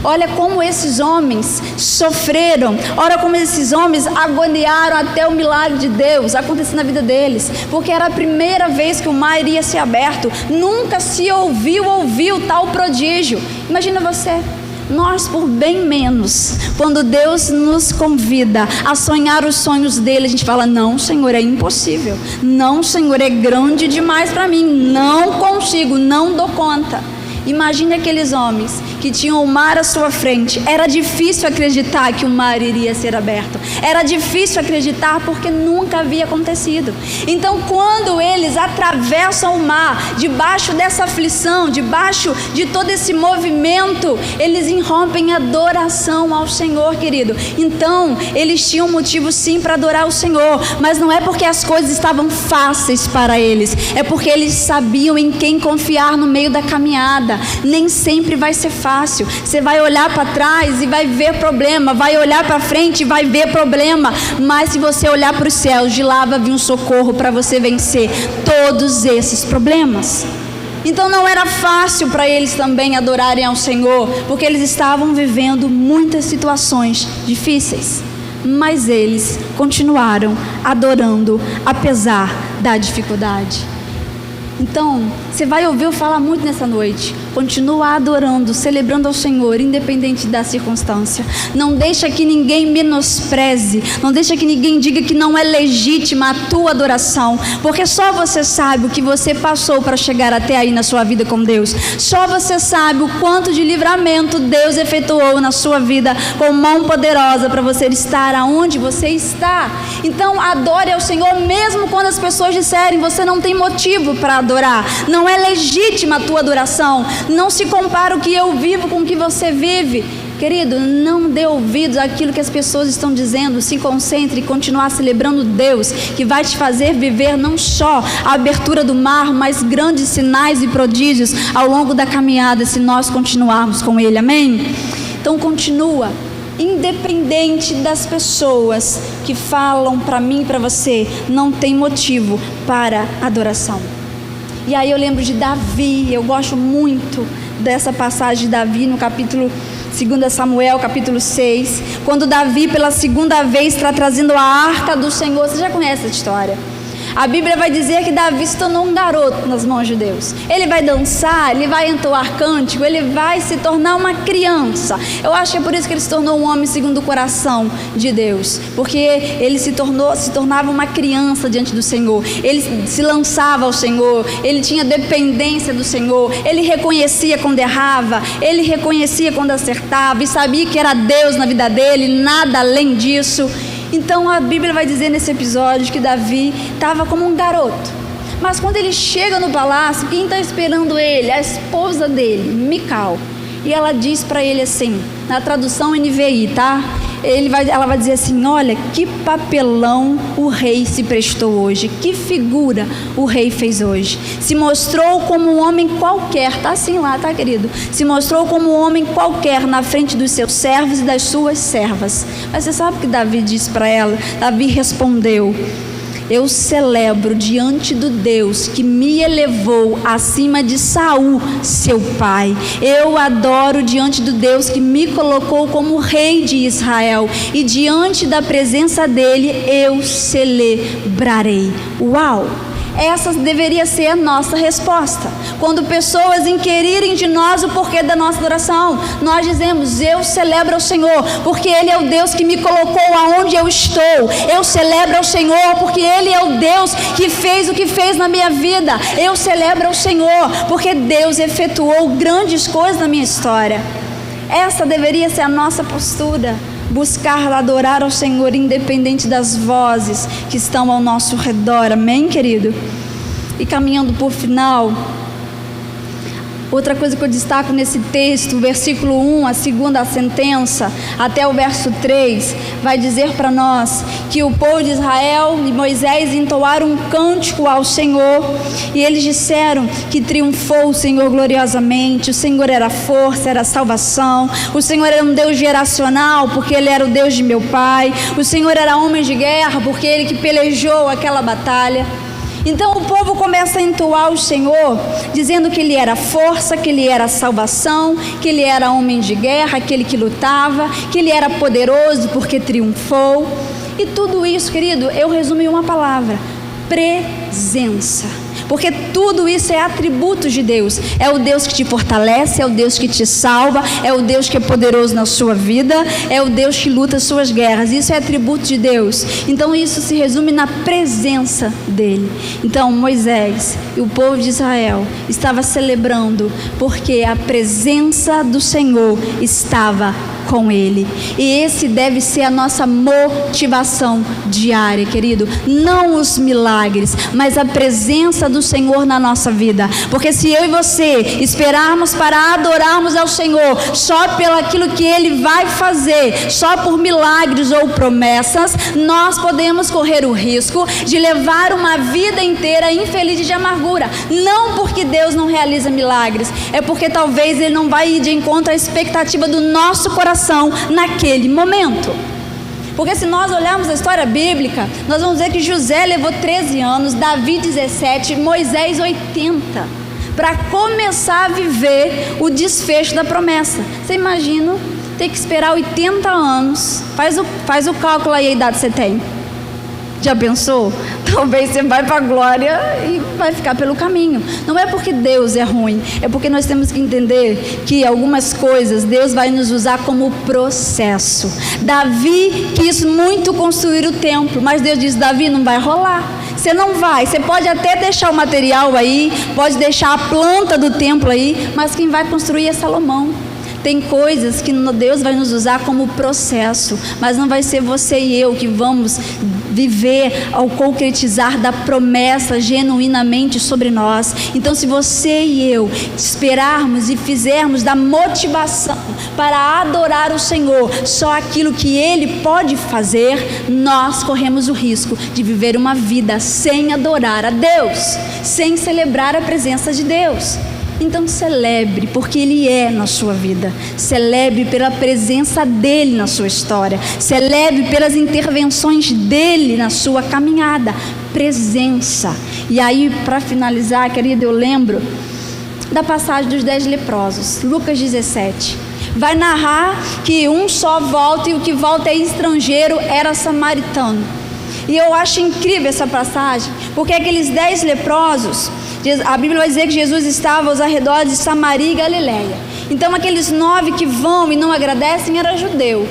Olha como esses homens sofreram, olha como esses homens agoniaram até o milagre de Deus acontecer na vida deles, porque era a primeira vez que o mar iria ser aberto, nunca se ouviu tal prodígio. Imagina você, nós por bem menos, quando Deus nos convida a sonhar os sonhos dele, a gente fala: não, Senhor, é impossível, não, Senhor, é grande demais para mim, não consigo, não dou conta. Imagine aqueles homens que tinham o mar à sua frente. Era difícil acreditar que o mar iria ser aberto. Era difícil acreditar porque nunca havia acontecido. Então, quando eles atravessam o mar, debaixo dessa aflição, debaixo de todo esse movimento, eles irrompem adoração ao Senhor, querido. Então, eles tinham motivo sim para adorar o Senhor, mas não é porque as coisas estavam fáceis para eles, é porque eles sabiam em quem confiar no meio da caminhada. Nem sempre vai ser fácil. Você vai olhar para trás e vai ver problema, vai olhar para frente e vai ver problema, mas se você olhar para os céus, de lá vai vir um socorro para você vencer todos esses problemas. Então não era fácil para eles também adorarem ao Senhor, porque eles estavam vivendo muitas situações difíceis, mas eles continuaram adorando apesar da dificuldade. Então, você vai ouvir eu falar muito nessa noite. Continua adorando, celebrando ao Senhor, independente da circunstância. Não deixa que ninguém menospreze. Não deixa que ninguém diga que não é legítima a tua adoração. Porque só você sabe o que você passou para chegar até aí na sua vida com Deus. Só você sabe o quanto de livramento Deus efetuou na sua vida com mão poderosa para você estar aonde você está. Então, adore ao Senhor mesmo quando as pessoas disserem você não tem motivo para adorar, não é legítima a tua adoração, não se compara o que eu vivo com o que você vive. Querido, não dê ouvidos àquilo que as pessoas estão dizendo, se concentre e continuar celebrando Deus, que vai te fazer viver não só a abertura do mar, mas grandes sinais e prodígios ao longo da caminhada, se nós continuarmos com Ele, amém? Então continua, independente das pessoas que falam para mim e para você, não tem motivo para adoração. E aí eu lembro de Davi, eu gosto muito dessa passagem de Davi no capítulo 2 Samuel, capítulo 6, quando Davi pela segunda vez está trazendo a arca do Senhor. Você já conhece essa história? A Bíblia vai dizer que Davi se tornou um garoto nas mãos de Deus. Ele vai dançar, ele vai entoar cântico, ele vai se tornar uma criança. Eu acho que é por isso que ele se tornou um homem segundo o coração de Deus, porque ele se tornava uma criança diante do Senhor. Ele se lançava ao Senhor, ele tinha dependência do Senhor, ele reconhecia quando errava, ele reconhecia quando acertava e sabia que era Deus na vida dele, nada além disso. Então a Bíblia vai dizer nesse episódio que Davi estava como um garoto. Mas quando ele chega no palácio, quem está esperando ele? A esposa dele, Mical. E ela diz para ele assim, na tradução NVI, tá? Ela vai dizer assim, olha, que papelão o rei se prestou hoje, que figura o rei fez hoje. Se mostrou como um homem qualquer, tá assim lá, tá, querido? Se mostrou como um homem qualquer na frente dos seus servos e das suas servas. Mas você sabe o que Davi disse para ela? Davi respondeu, eu celebro diante do Deus que me elevou acima de Saul, seu pai. Eu adoro diante do Deus que me colocou como rei de Israel. E diante da presença dele eu celebrarei. Uau! Essa deveria ser a nossa resposta. Quando pessoas inquirirem de nós o porquê da nossa adoração, nós dizemos, eu celebro ao Senhor, porque Ele é o Deus que me colocou aonde eu estou. Eu celebro ao Senhor, porque Ele é o Deus que fez o que fez na minha vida. Eu celebro ao Senhor, porque Deus efetuou grandes coisas na minha história. Essa deveria ser a nossa postura. Buscar adorar ao Senhor independente das vozes que estão ao nosso redor, amém, querido? E caminhando por final, outra coisa que eu destaco nesse texto, versículo 1, a segunda sentença, até o verso 3, vai dizer para nós que o povo de Israel e Moisés entoaram um cântico ao Senhor, e eles disseram que triunfou o Senhor gloriosamente, o Senhor era força, era salvação, o Senhor era um Deus geracional, porque Ele era o Deus de meu pai, o Senhor era homem de guerra, porque Ele que pelejou aquela batalha. Então o povo começa a entoar o Senhor, dizendo que Ele era força, que Ele era salvação, que Ele era homem de guerra, aquele que lutava, que Ele era poderoso porque triunfou. E tudo isso, querido, eu resumo em uma palavra: presença. Porque tudo isso é atributos de Deus. É o Deus que te fortalece, é o Deus que te salva, é o Deus que é poderoso na sua vida, é o Deus que luta as suas guerras. Isso é atributo de Deus. Então isso se resume na presença dele. Então Moisés e o povo de Israel estava celebrando porque a presença do Senhor estava com ele. E esse deve ser a nossa motivação diária, querido. Não os milagres, mas a presença do Senhor na nossa vida. Porque se eu e você esperarmos para adorarmos ao Senhor só pelo aquilo que Ele vai fazer, só por milagres ou promessas, nós podemos correr o risco de levar uma vida inteira infeliz e de amargura. Não porque Deus não realiza milagres, é porque talvez Ele não vai ir de encontro à expectativa do nosso coração naquele momento. Porque se nós olharmos a história bíblica, nós vamos ver que José levou 13 anos, Davi 17, Moisés 80, para começar a viver o desfecho da promessa. Você imagina ter que esperar 80 anos, faz o cálculo aí, a idade que você tem. Já pensou? Talvez você vai para a glória e vai ficar pelo caminho. Não é porque Deus é ruim, é porque nós temos que entender que algumas coisas Deus vai nos usar como processo. Davi quis muito construir o templo, mas Deus disse: Davi, não vai rolar. Você não vai, você pode até deixar o material aí, pode deixar a planta do templo aí, mas quem vai construir é Salomão. Tem coisas que Deus vai nos usar como processo, mas não vai ser você e eu que vamos viver ao concretizar da promessa genuinamente sobre nós. Então, se você e eu esperarmos e fizermos da motivação para adorar o Senhor só aquilo que Ele pode fazer, nós corremos o risco de viver uma vida sem adorar a Deus, sem celebrar a presença de Deus. Então celebre, porque Ele é na sua vida. Celebre pela presença dEle na sua história. Celebre pelas intervenções dEle na sua caminhada. Presença. E aí, para finalizar, querido, eu lembro da passagem dos 10 leprosos, Lucas 17. Vai narrar que um só volta e o que volta é estrangeiro, era samaritano. E eu acho incrível essa passagem, porque aqueles 10 leprosos, a Bíblia vai dizer que Jesus estava aos arredores de Samaria e Galileia. Então aqueles 9 que vão e não agradecem era judeu.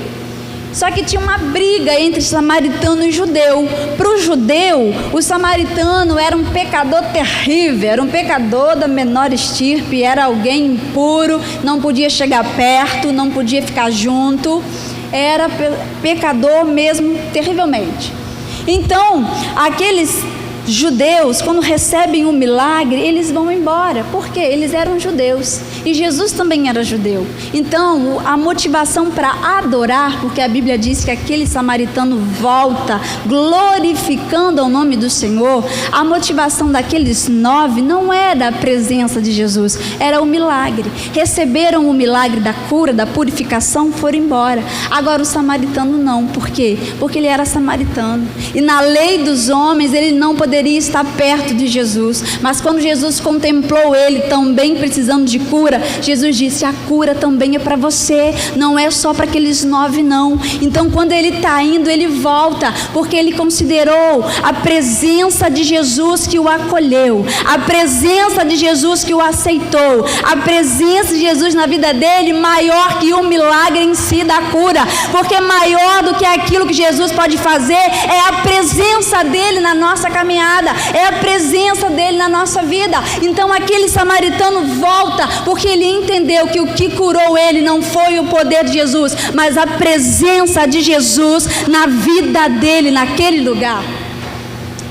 Só que tinha uma briga entre samaritano e judeu. Para o judeu, o samaritano era um pecador terrível, era um pecador da menor estirpe, era alguém impuro, não podia chegar perto, não podia ficar junto, era pecador mesmo terrivelmente. Então, aqueles judeus, quando recebem um milagre, eles vão embora. Por quê? Eles eram judeus. E Jesus também era judeu. Então, a motivação para adorar, porque a Bíblia diz que aquele samaritano volta glorificando o nome do Senhor, a motivação daqueles 9 não era a presença de Jesus, era o milagre. Receberam o milagre da cura, da purificação, foram embora. Agora o samaritano não. Por quê? Porque ele era samaritano. E na lei dos homens, ele não poderia estar perto de Jesus. Mas quando Jesus contemplou ele também precisando de cura, Jesus disse: a cura também é para você, não é só para aqueles 9 não. Então quando ele está indo, ele volta, porque ele considerou a presença de Jesus que o acolheu, a presença de Jesus que o aceitou, a presença de Jesus na vida dele maior que o milagre em si da cura, porque maior do que aquilo que Jesus pode fazer é a presença dele na nossa caminhada, é a presença dele na nossa vida. Então aquele samaritano volta, porque ele entendeu que o que curou ele não foi o poder de Jesus, mas a presença de Jesus na vida dele, naquele lugar.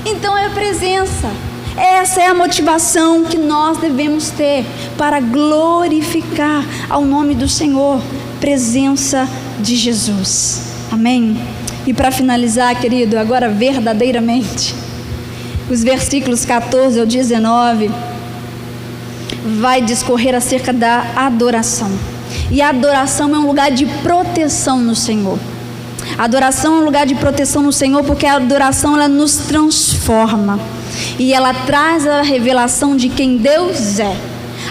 Então é a presença. Essa é a motivação que nós devemos ter para glorificar ao nome do Senhor. Presença de Jesus. Amém? E para finalizar, querido, agora verdadeiramente, os versículos 14 ao 19 vai discorrer acerca da adoração. E a adoração é um lugar de proteção no Senhor. A adoração é um lugar de proteção no Senhor, porque a adoração ela nos transforma e ela traz a revelação de quem Deus é.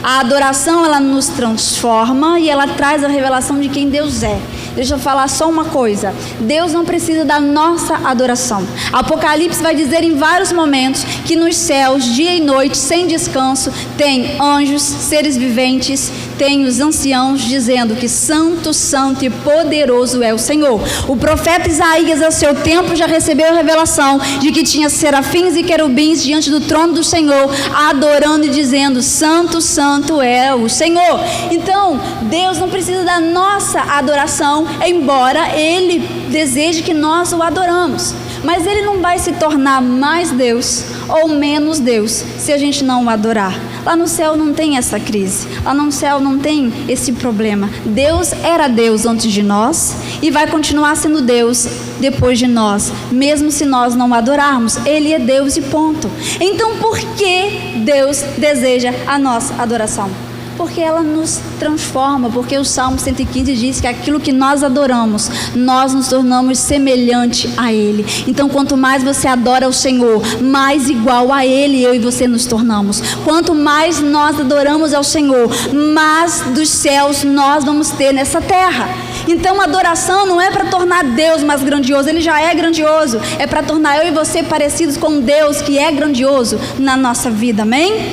A adoração ela nos transforma e ela traz a revelação de quem Deus é. Deixa eu falar só uma coisa: Deus não precisa da nossa adoração. Apocalipse vai dizer em vários momentos que nos céus, dia e noite, sem descanso, tem anjos, seres viventes, tem os anciãos dizendo que santo, santo e poderoso é o Senhor. O profeta Isaías, ao seu tempo, já recebeu a revelação de que tinha serafins e querubins diante do trono do Senhor, adorando e dizendo: santo, santo é o Senhor. Então, Deus não precisa da nossa adoração, embora Ele deseje que nós o adoramos. Mas Ele não vai se tornar mais Deus ou menos Deus se a gente não o adorar. Lá no céu não tem essa crise, lá no céu não tem esse problema. Deus era Deus antes de nós e vai continuar sendo Deus depois de nós, mesmo se nós não o adorarmos. Ele é Deus e ponto. Então por que Deus deseja a nossa adoração? Porque ela nos transforma, porque o Salmo 115 diz que aquilo que nós adoramos, nós nos tornamos semelhante a Ele. Então, quanto mais você adora o Senhor, mais igual a Ele eu e você nos tornamos. Quanto mais nós adoramos ao Senhor, mais dos céus nós vamos ter nessa terra. Então, a adoração não é para tornar Deus mais grandioso, Ele já é grandioso. É para tornar eu e você parecidos com Deus, que é grandioso na nossa vida, amém?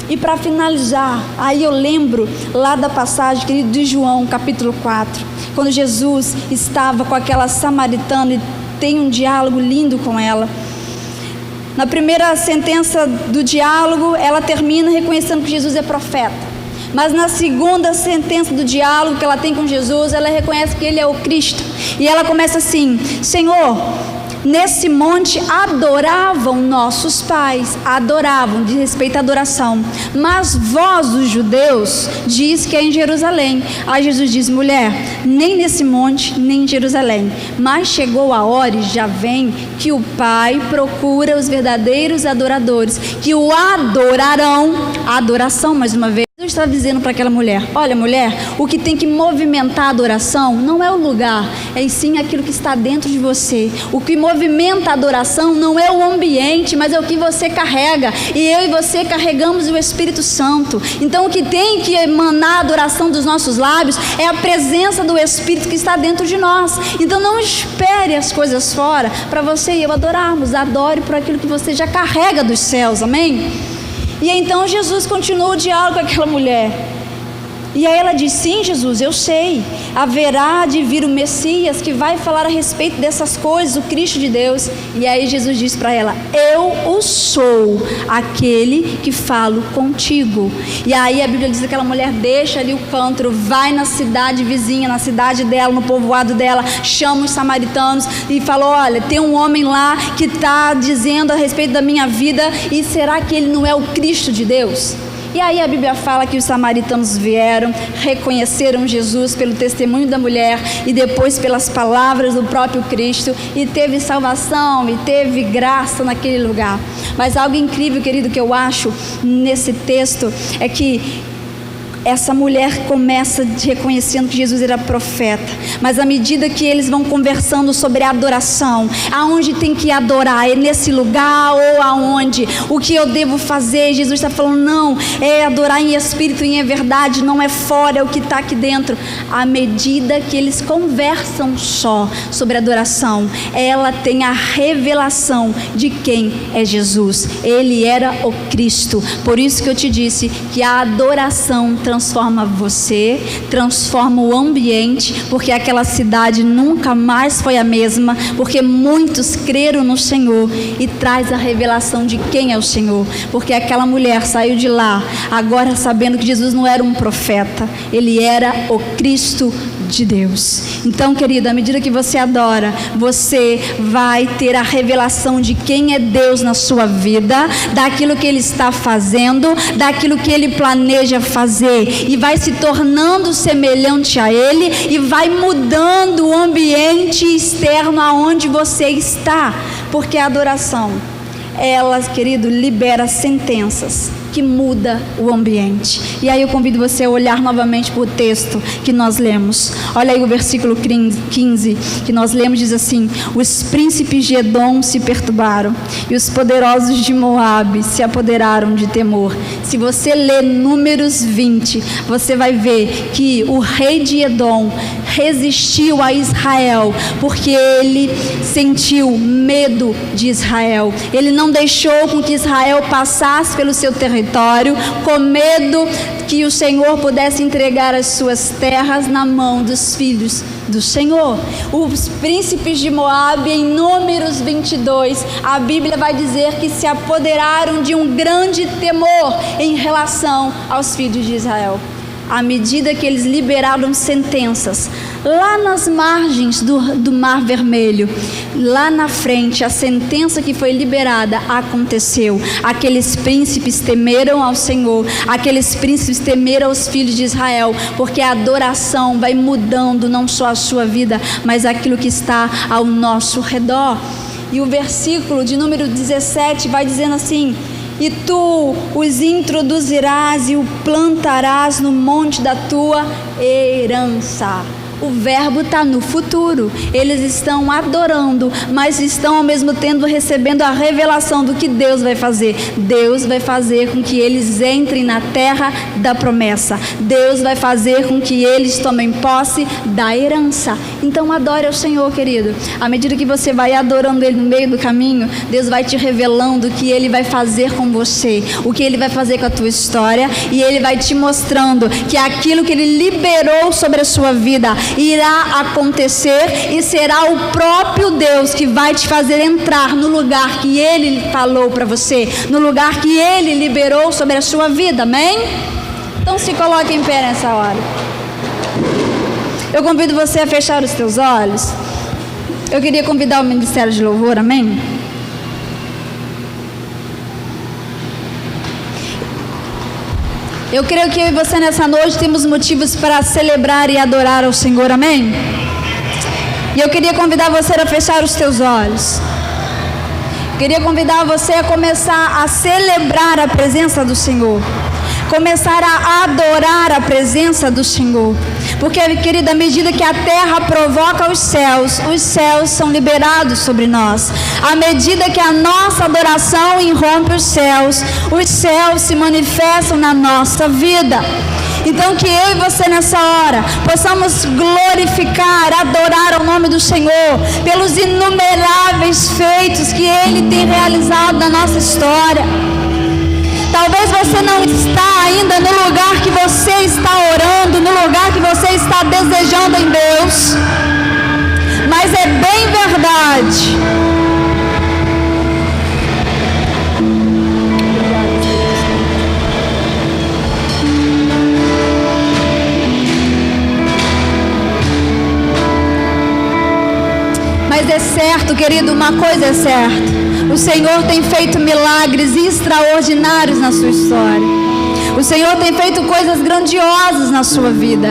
E para finalizar, aí eu lembro lá da passagem, querido, de João, capítulo 4, quando Jesus estava com aquela samaritana e tem um diálogo lindo com ela. Na primeira sentença do diálogo, ela termina reconhecendo que Jesus é profeta. Mas na segunda sentença do diálogo que ela tem com Jesus, ela reconhece que Ele é o Cristo. E ela começa assim: Senhor, nesse monte adoravam nossos pais, adoravam, de respeito à adoração, mas vós, os judeus, diz que é em Jerusalém. Aí Jesus diz: mulher, nem nesse monte, nem em Jerusalém, mas chegou a hora e já vem que o Pai procura os verdadeiros adoradores, que o adorarão. A adoração, mais uma vez, Deus está dizendo para aquela mulher: olha, mulher, o que tem que movimentar a adoração não é o lugar, é sim aquilo que está dentro de você. O que movimenta a adoração não é o ambiente, mas é o que você carrega. E eu e você carregamos o Espírito Santo. Então, o que tem que emanar a adoração dos nossos lábios é a presença do Espírito que está dentro de nós. Então, não espere as coisas fora para você e eu adorarmos. Adore por aquilo que você já carrega dos céus, amém? E então Jesus continua o diálogo com aquela mulher. E aí ela diz: sim, Jesus, eu sei, haverá de vir o Messias que vai falar a respeito dessas coisas, o Cristo de Deus. E aí Jesus diz para ela: eu o sou, aquele que falo contigo. E aí a Bíblia diz que aquela mulher deixa ali o cântaro, vai na cidade vizinha, na cidade dela, no povoado dela, chama os samaritanos e fala: olha, tem um homem lá que está dizendo a respeito da minha vida, e será que ele não é o Cristo de Deus? E aí a Bíblia fala que os samaritanos vieram, reconheceram Jesus pelo testemunho da mulher e depois pelas palavras do próprio Cristo, e teve salvação e teve graça naquele lugar. Mas algo incrível, querido, que eu acho nesse texto é que essa mulher começa reconhecendo que Jesus era profeta, mas à medida que eles vão conversando sobre a adoração, aonde tem que adorar, é nesse lugar ou aonde, o que eu devo fazer, Jesus está falando: não, é adorar em espírito e em verdade, não é fora, é o que está aqui dentro. À medida que eles conversam só sobre adoração, ela tem a revelação de quem é Jesus. Ele era o Cristo. Por isso que eu te disse que a adoração transforma você, transforma o ambiente, porque aquela cidade nunca mais foi a mesma, porque muitos creram no Senhor, e traz a revelação de quem é o Senhor, porque aquela mulher saiu de lá agora sabendo que Jesus não era um profeta, Ele era o Cristo de Deus. Então, querida, à medida que você adora, você vai ter a revelação de quem é Deus na sua vida, daquilo que Ele está fazendo, daquilo que Ele planeja fazer, e vai se tornando semelhante a Ele, e vai mudando o ambiente externo aonde você está, porque a adoração, ela, querido, libera sentenças que muda o ambiente. E aí eu convido você a olhar novamente para o texto que nós lemos. Olha aí o versículo 15 que nós lemos, diz assim: os príncipes de Edom se perturbaram e os poderosos de Moabe se apoderaram de temor. Se você ler Números 20, você vai ver que o rei de Edom resistiu a Israel, porque ele sentiu medo de Israel. Ele não deixou com que Israel passasse pelo seu território, com medo que o Senhor pudesse entregar as suas terras na mão dos filhos do Senhor. Os príncipes de Moabe, em Números 22, a Bíblia vai dizer que se apoderaram de um grande temor em relação aos filhos de Israel. À medida que eles liberaram sentenças, lá nas margens do Mar Vermelho, lá na frente, a sentença que foi liberada aconteceu. Aqueles príncipes temeram ao Senhor, aqueles príncipes temeram aos filhos de Israel, porque a adoração vai mudando não só a sua vida, mas aquilo que está ao nosso redor. E o versículo de número 17 vai dizendo assim: e tu os introduzirás e o plantarás no monte da tua herança. O verbo está no futuro. Eles estão adorando, mas estão ao mesmo tempo recebendo a revelação do que Deus vai fazer. Deus vai fazer com que eles entrem na terra da promessa. Deus vai fazer com que eles tomem posse da herança. Então adore ao Senhor, querido. À medida que você vai adorando Ele no meio do caminho, Deus vai te revelando o que Ele vai fazer com você, o que Ele vai fazer com a tua história, e Ele vai te mostrando que aquilo que Ele liberou sobre a sua vida irá acontecer, e será o próprio Deus que vai te fazer entrar no lugar que Ele falou para você, no lugar que Ele liberou sobre a sua vida, amém? Então se coloque em pé nessa hora. Eu convido você a fechar os teus olhos. Eu queria convidar o Ministério de Louvor, amém? Eu creio que eu e você nessa noite temos motivos para celebrar e adorar ao Senhor, amém? E eu queria convidar você a fechar os teus olhos. Queria convidar você a começar a celebrar a presença do Senhor, começar a adorar a presença do Senhor. Porque, querida, à medida que a terra provoca os céus são liberados sobre nós. À medida que a nossa adoração irrompe os céus se manifestam na nossa vida. Então que eu e você nessa hora possamos glorificar, adorar o nome do Senhor pelos inumeráveis feitos que Ele tem realizado na nossa história. Talvez você não está ainda no lugar que você está orando, no lugar que você está desejando em Deus, mas é bem verdade. Mas é certo, querido, uma coisa é certa: o Senhor tem feito milagres extraordinários na sua história. O Senhor tem feito coisas grandiosas na sua vida.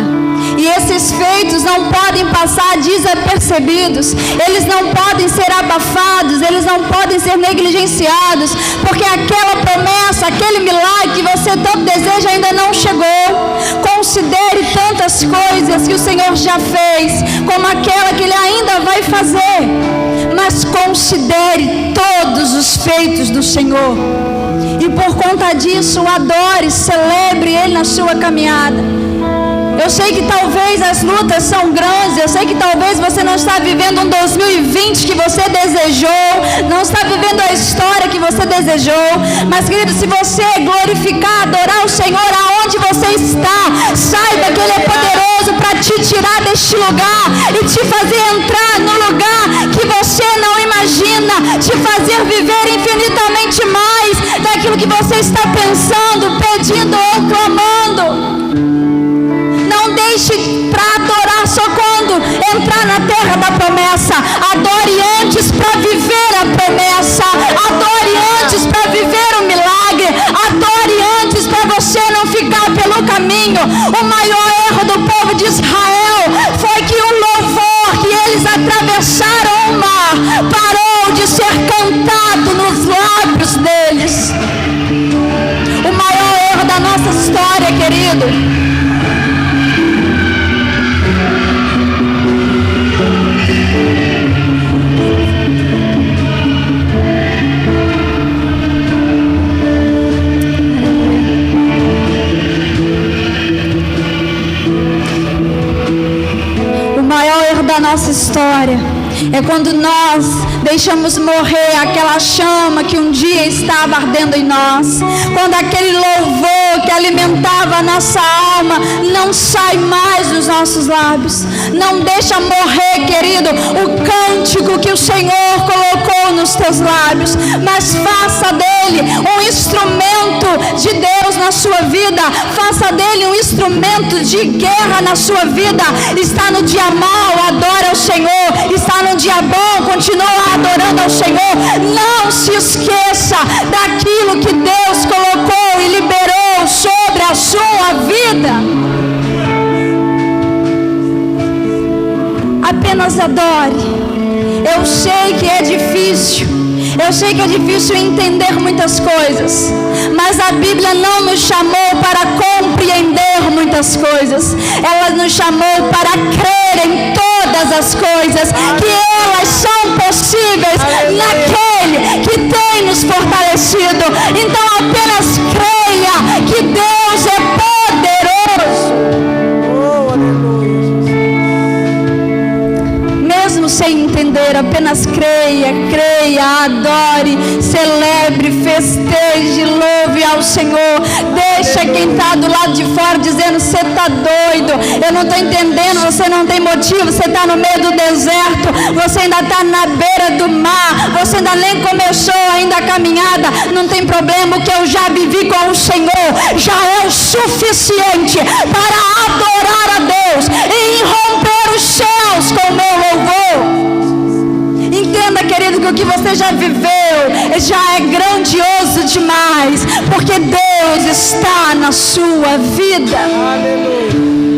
E esses feitos não podem passar desapercebidos. Eles não podem ser abafados. Eles não podem ser negligenciados. Porque aquela promessa, aquele milagre que você tanto deseja ainda não chegou. Considere tantas coisas que o Senhor já fez, como aquela que Ele ainda vai fazer. Mas considere todos os feitos do Senhor. E por conta disso, adore, celebre Ele na sua caminhada. Eu sei que talvez as lutas são grandes. Eu sei que talvez você não está vivendo um 2020 que você desejou, não está vivendo a história que você desejou. Mas, querido, se você glorificar, adorar o Senhor aonde você está, saiba que Ele é poderoso para te tirar deste lugar e te fazer entrar no lugar que você não imagina, te fazer viver infinitamente mais daquilo que você está pensando, pedindo ou clamando. Não deixe para adorar só quando entrar na terra da promessa. Adore antes para viver a promessa. Adore antes para viver o milagre. Adore antes para você não ficar pelo caminho. O maior erro do povo de Israel foi que o louvor que eles atravessaram o mar parou de ser cantado nos lábios deles. O maior erro da nossa história, querido. Nossa história é quando nós deixamos morrer aquela chama que um dia estava ardendo em nós, quando aquele louvor que alimentava a nossa alma não sai mais dos nossos lábios. Não deixa morrer, querido, o cântico que o Senhor colocou nos teus lábios, mas faça dele um instrumento de Deus na sua vida. Faça dele um instrumento de guerra na sua vida. Está no dia mau, adora ao Senhor. Está no dia bom, continua adorando ao Senhor. Não se esqueça daquilo que Deus colocou e liberou sobre a sua vida. Apenas adore. Eu sei que é difícil. Eu sei que é difícil entender muitas coisas, mas a Bíblia não nos chamou para compreender muitas coisas. Ela nos chamou para crer em todas as coisas, que elas são possíveis naquele que tem nos fortalecido. Então apenas creia que Deus é poderoso. Mesmo sem entender, apenas creia, adore, celebre, festeje, louve ao Senhor. Deixa quem está do lado de fora dizendo: você está doido, eu não estou entendendo, você não tem motivo, você está no meio do deserto, você ainda está na beira do mar, você ainda nem começou ainda a caminhada. Não tem problema, o que eu já vivi com o Senhor já é o suficiente para adorar a Deus e irromper os céus com o meu louvor. Entenda, querido, que o que você já viveu já é grandioso demais, porque Deus está na sua vida.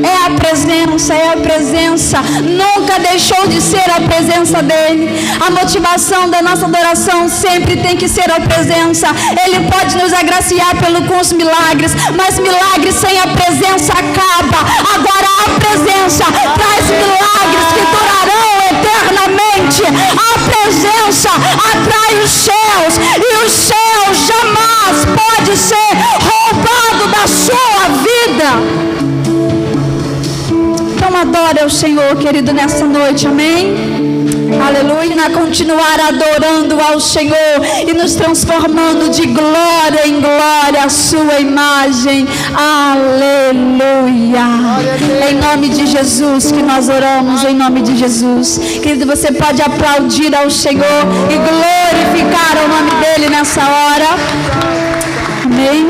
É a presença, nunca deixou de ser a presença dele. A motivação da nossa adoração sempre tem que ser a presença. Ele pode nos agraciar com os milagres, mas milagres sem a presença acaba. Agora a presença traz milagres que durarão eternamente. A presença atrai os céus, e os céus jamais pode ser roubado da sua vida. Então adore ao Senhor, querido, nessa noite, amém? Aleluia. Continuar adorando ao Senhor e nos transformando de glória em glória a sua imagem. Aleluia. Em nome de Jesus que nós oramos, em nome de Jesus. Querido, você pode aplaudir ao Senhor e glorificar o nome dele nessa hora. Amém.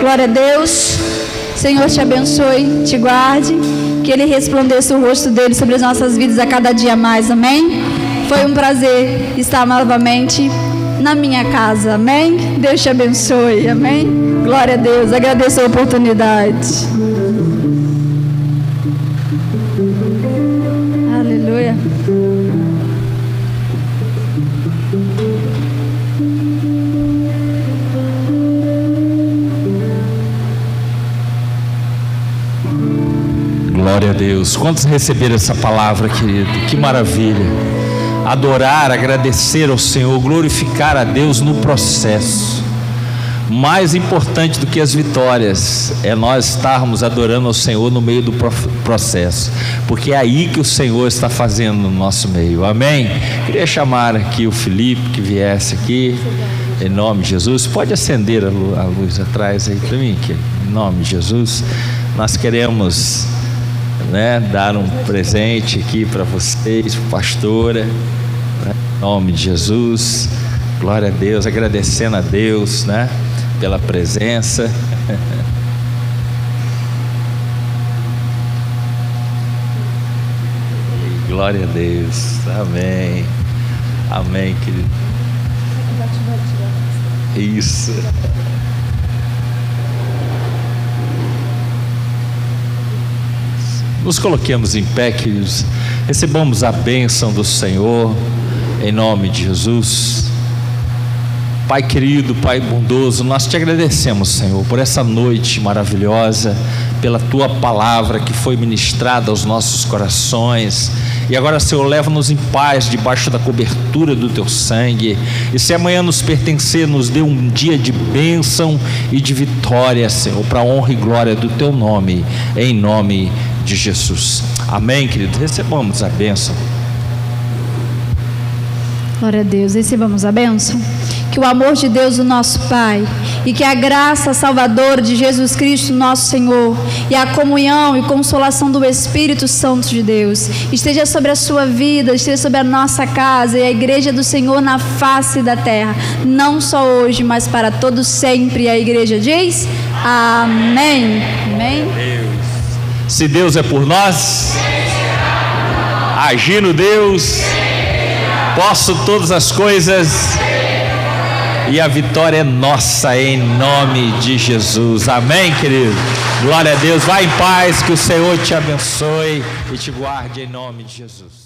Glória a Deus. Senhor te abençoe, te guarde, que Ele resplandeça o rosto dele sobre as nossas vidas a cada dia mais, amém? Foi um prazer estar novamente na minha casa, amém? Deus te abençoe, amém? Glória a Deus, agradeço a oportunidade. Aleluia.
Glória a Deus. Quantos receberam essa palavra, querido? Que maravilha. Adorar, agradecer ao Senhor, glorificar a Deus no processo. Mais importante do que as vitórias é nós estarmos adorando ao Senhor no meio do processo, porque é aí que o Senhor está fazendo no nosso meio, amém? Queria chamar aqui o Felipe, que viesse aqui, em nome de Jesus. Pode acender a luz atrás aí para mim, em nome de Jesus. Nós queremos dar um presente aqui para vocês, pastora, em nome de Jesus. Glória a Deus, agradecendo a Deus, pela presença. Glória a Deus, amém, amém, querido. Isso. Nos coloquemos em pé, queridos, recebamos a bênção do Senhor, em nome de Jesus. Pai querido, Pai bondoso, nós te agradecemos, Senhor, por essa noite maravilhosa, pela Tua palavra que foi ministrada aos nossos corações. E agora, Senhor, leva-nos em paz debaixo da cobertura do Teu sangue. E se amanhã nos pertencer, nos dê um dia de bênção e de vitória, Senhor, para a honra e glória do Teu nome, em nome de Jesus. Amém, querido? Recebamos a bênção.
Glória a Deus, recebamos a bênção. Que o amor de Deus, o nosso Pai, e que a graça salvadora de Jesus Cristo, nosso Senhor, e a comunhão e consolação do Espírito Santo de Deus esteja sobre a sua vida, esteja sobre a nossa casa e a igreja do Senhor na face da terra, não só hoje, mas para todos sempre. E a igreja diz amém. Amém.
Se Deus é por nós, agindo Deus, posso todas as coisas, e a vitória é nossa, em nome de Jesus. Amém, querido? Glória a Deus. Vai em paz, que o Senhor te abençoe e te guarde, em nome de Jesus.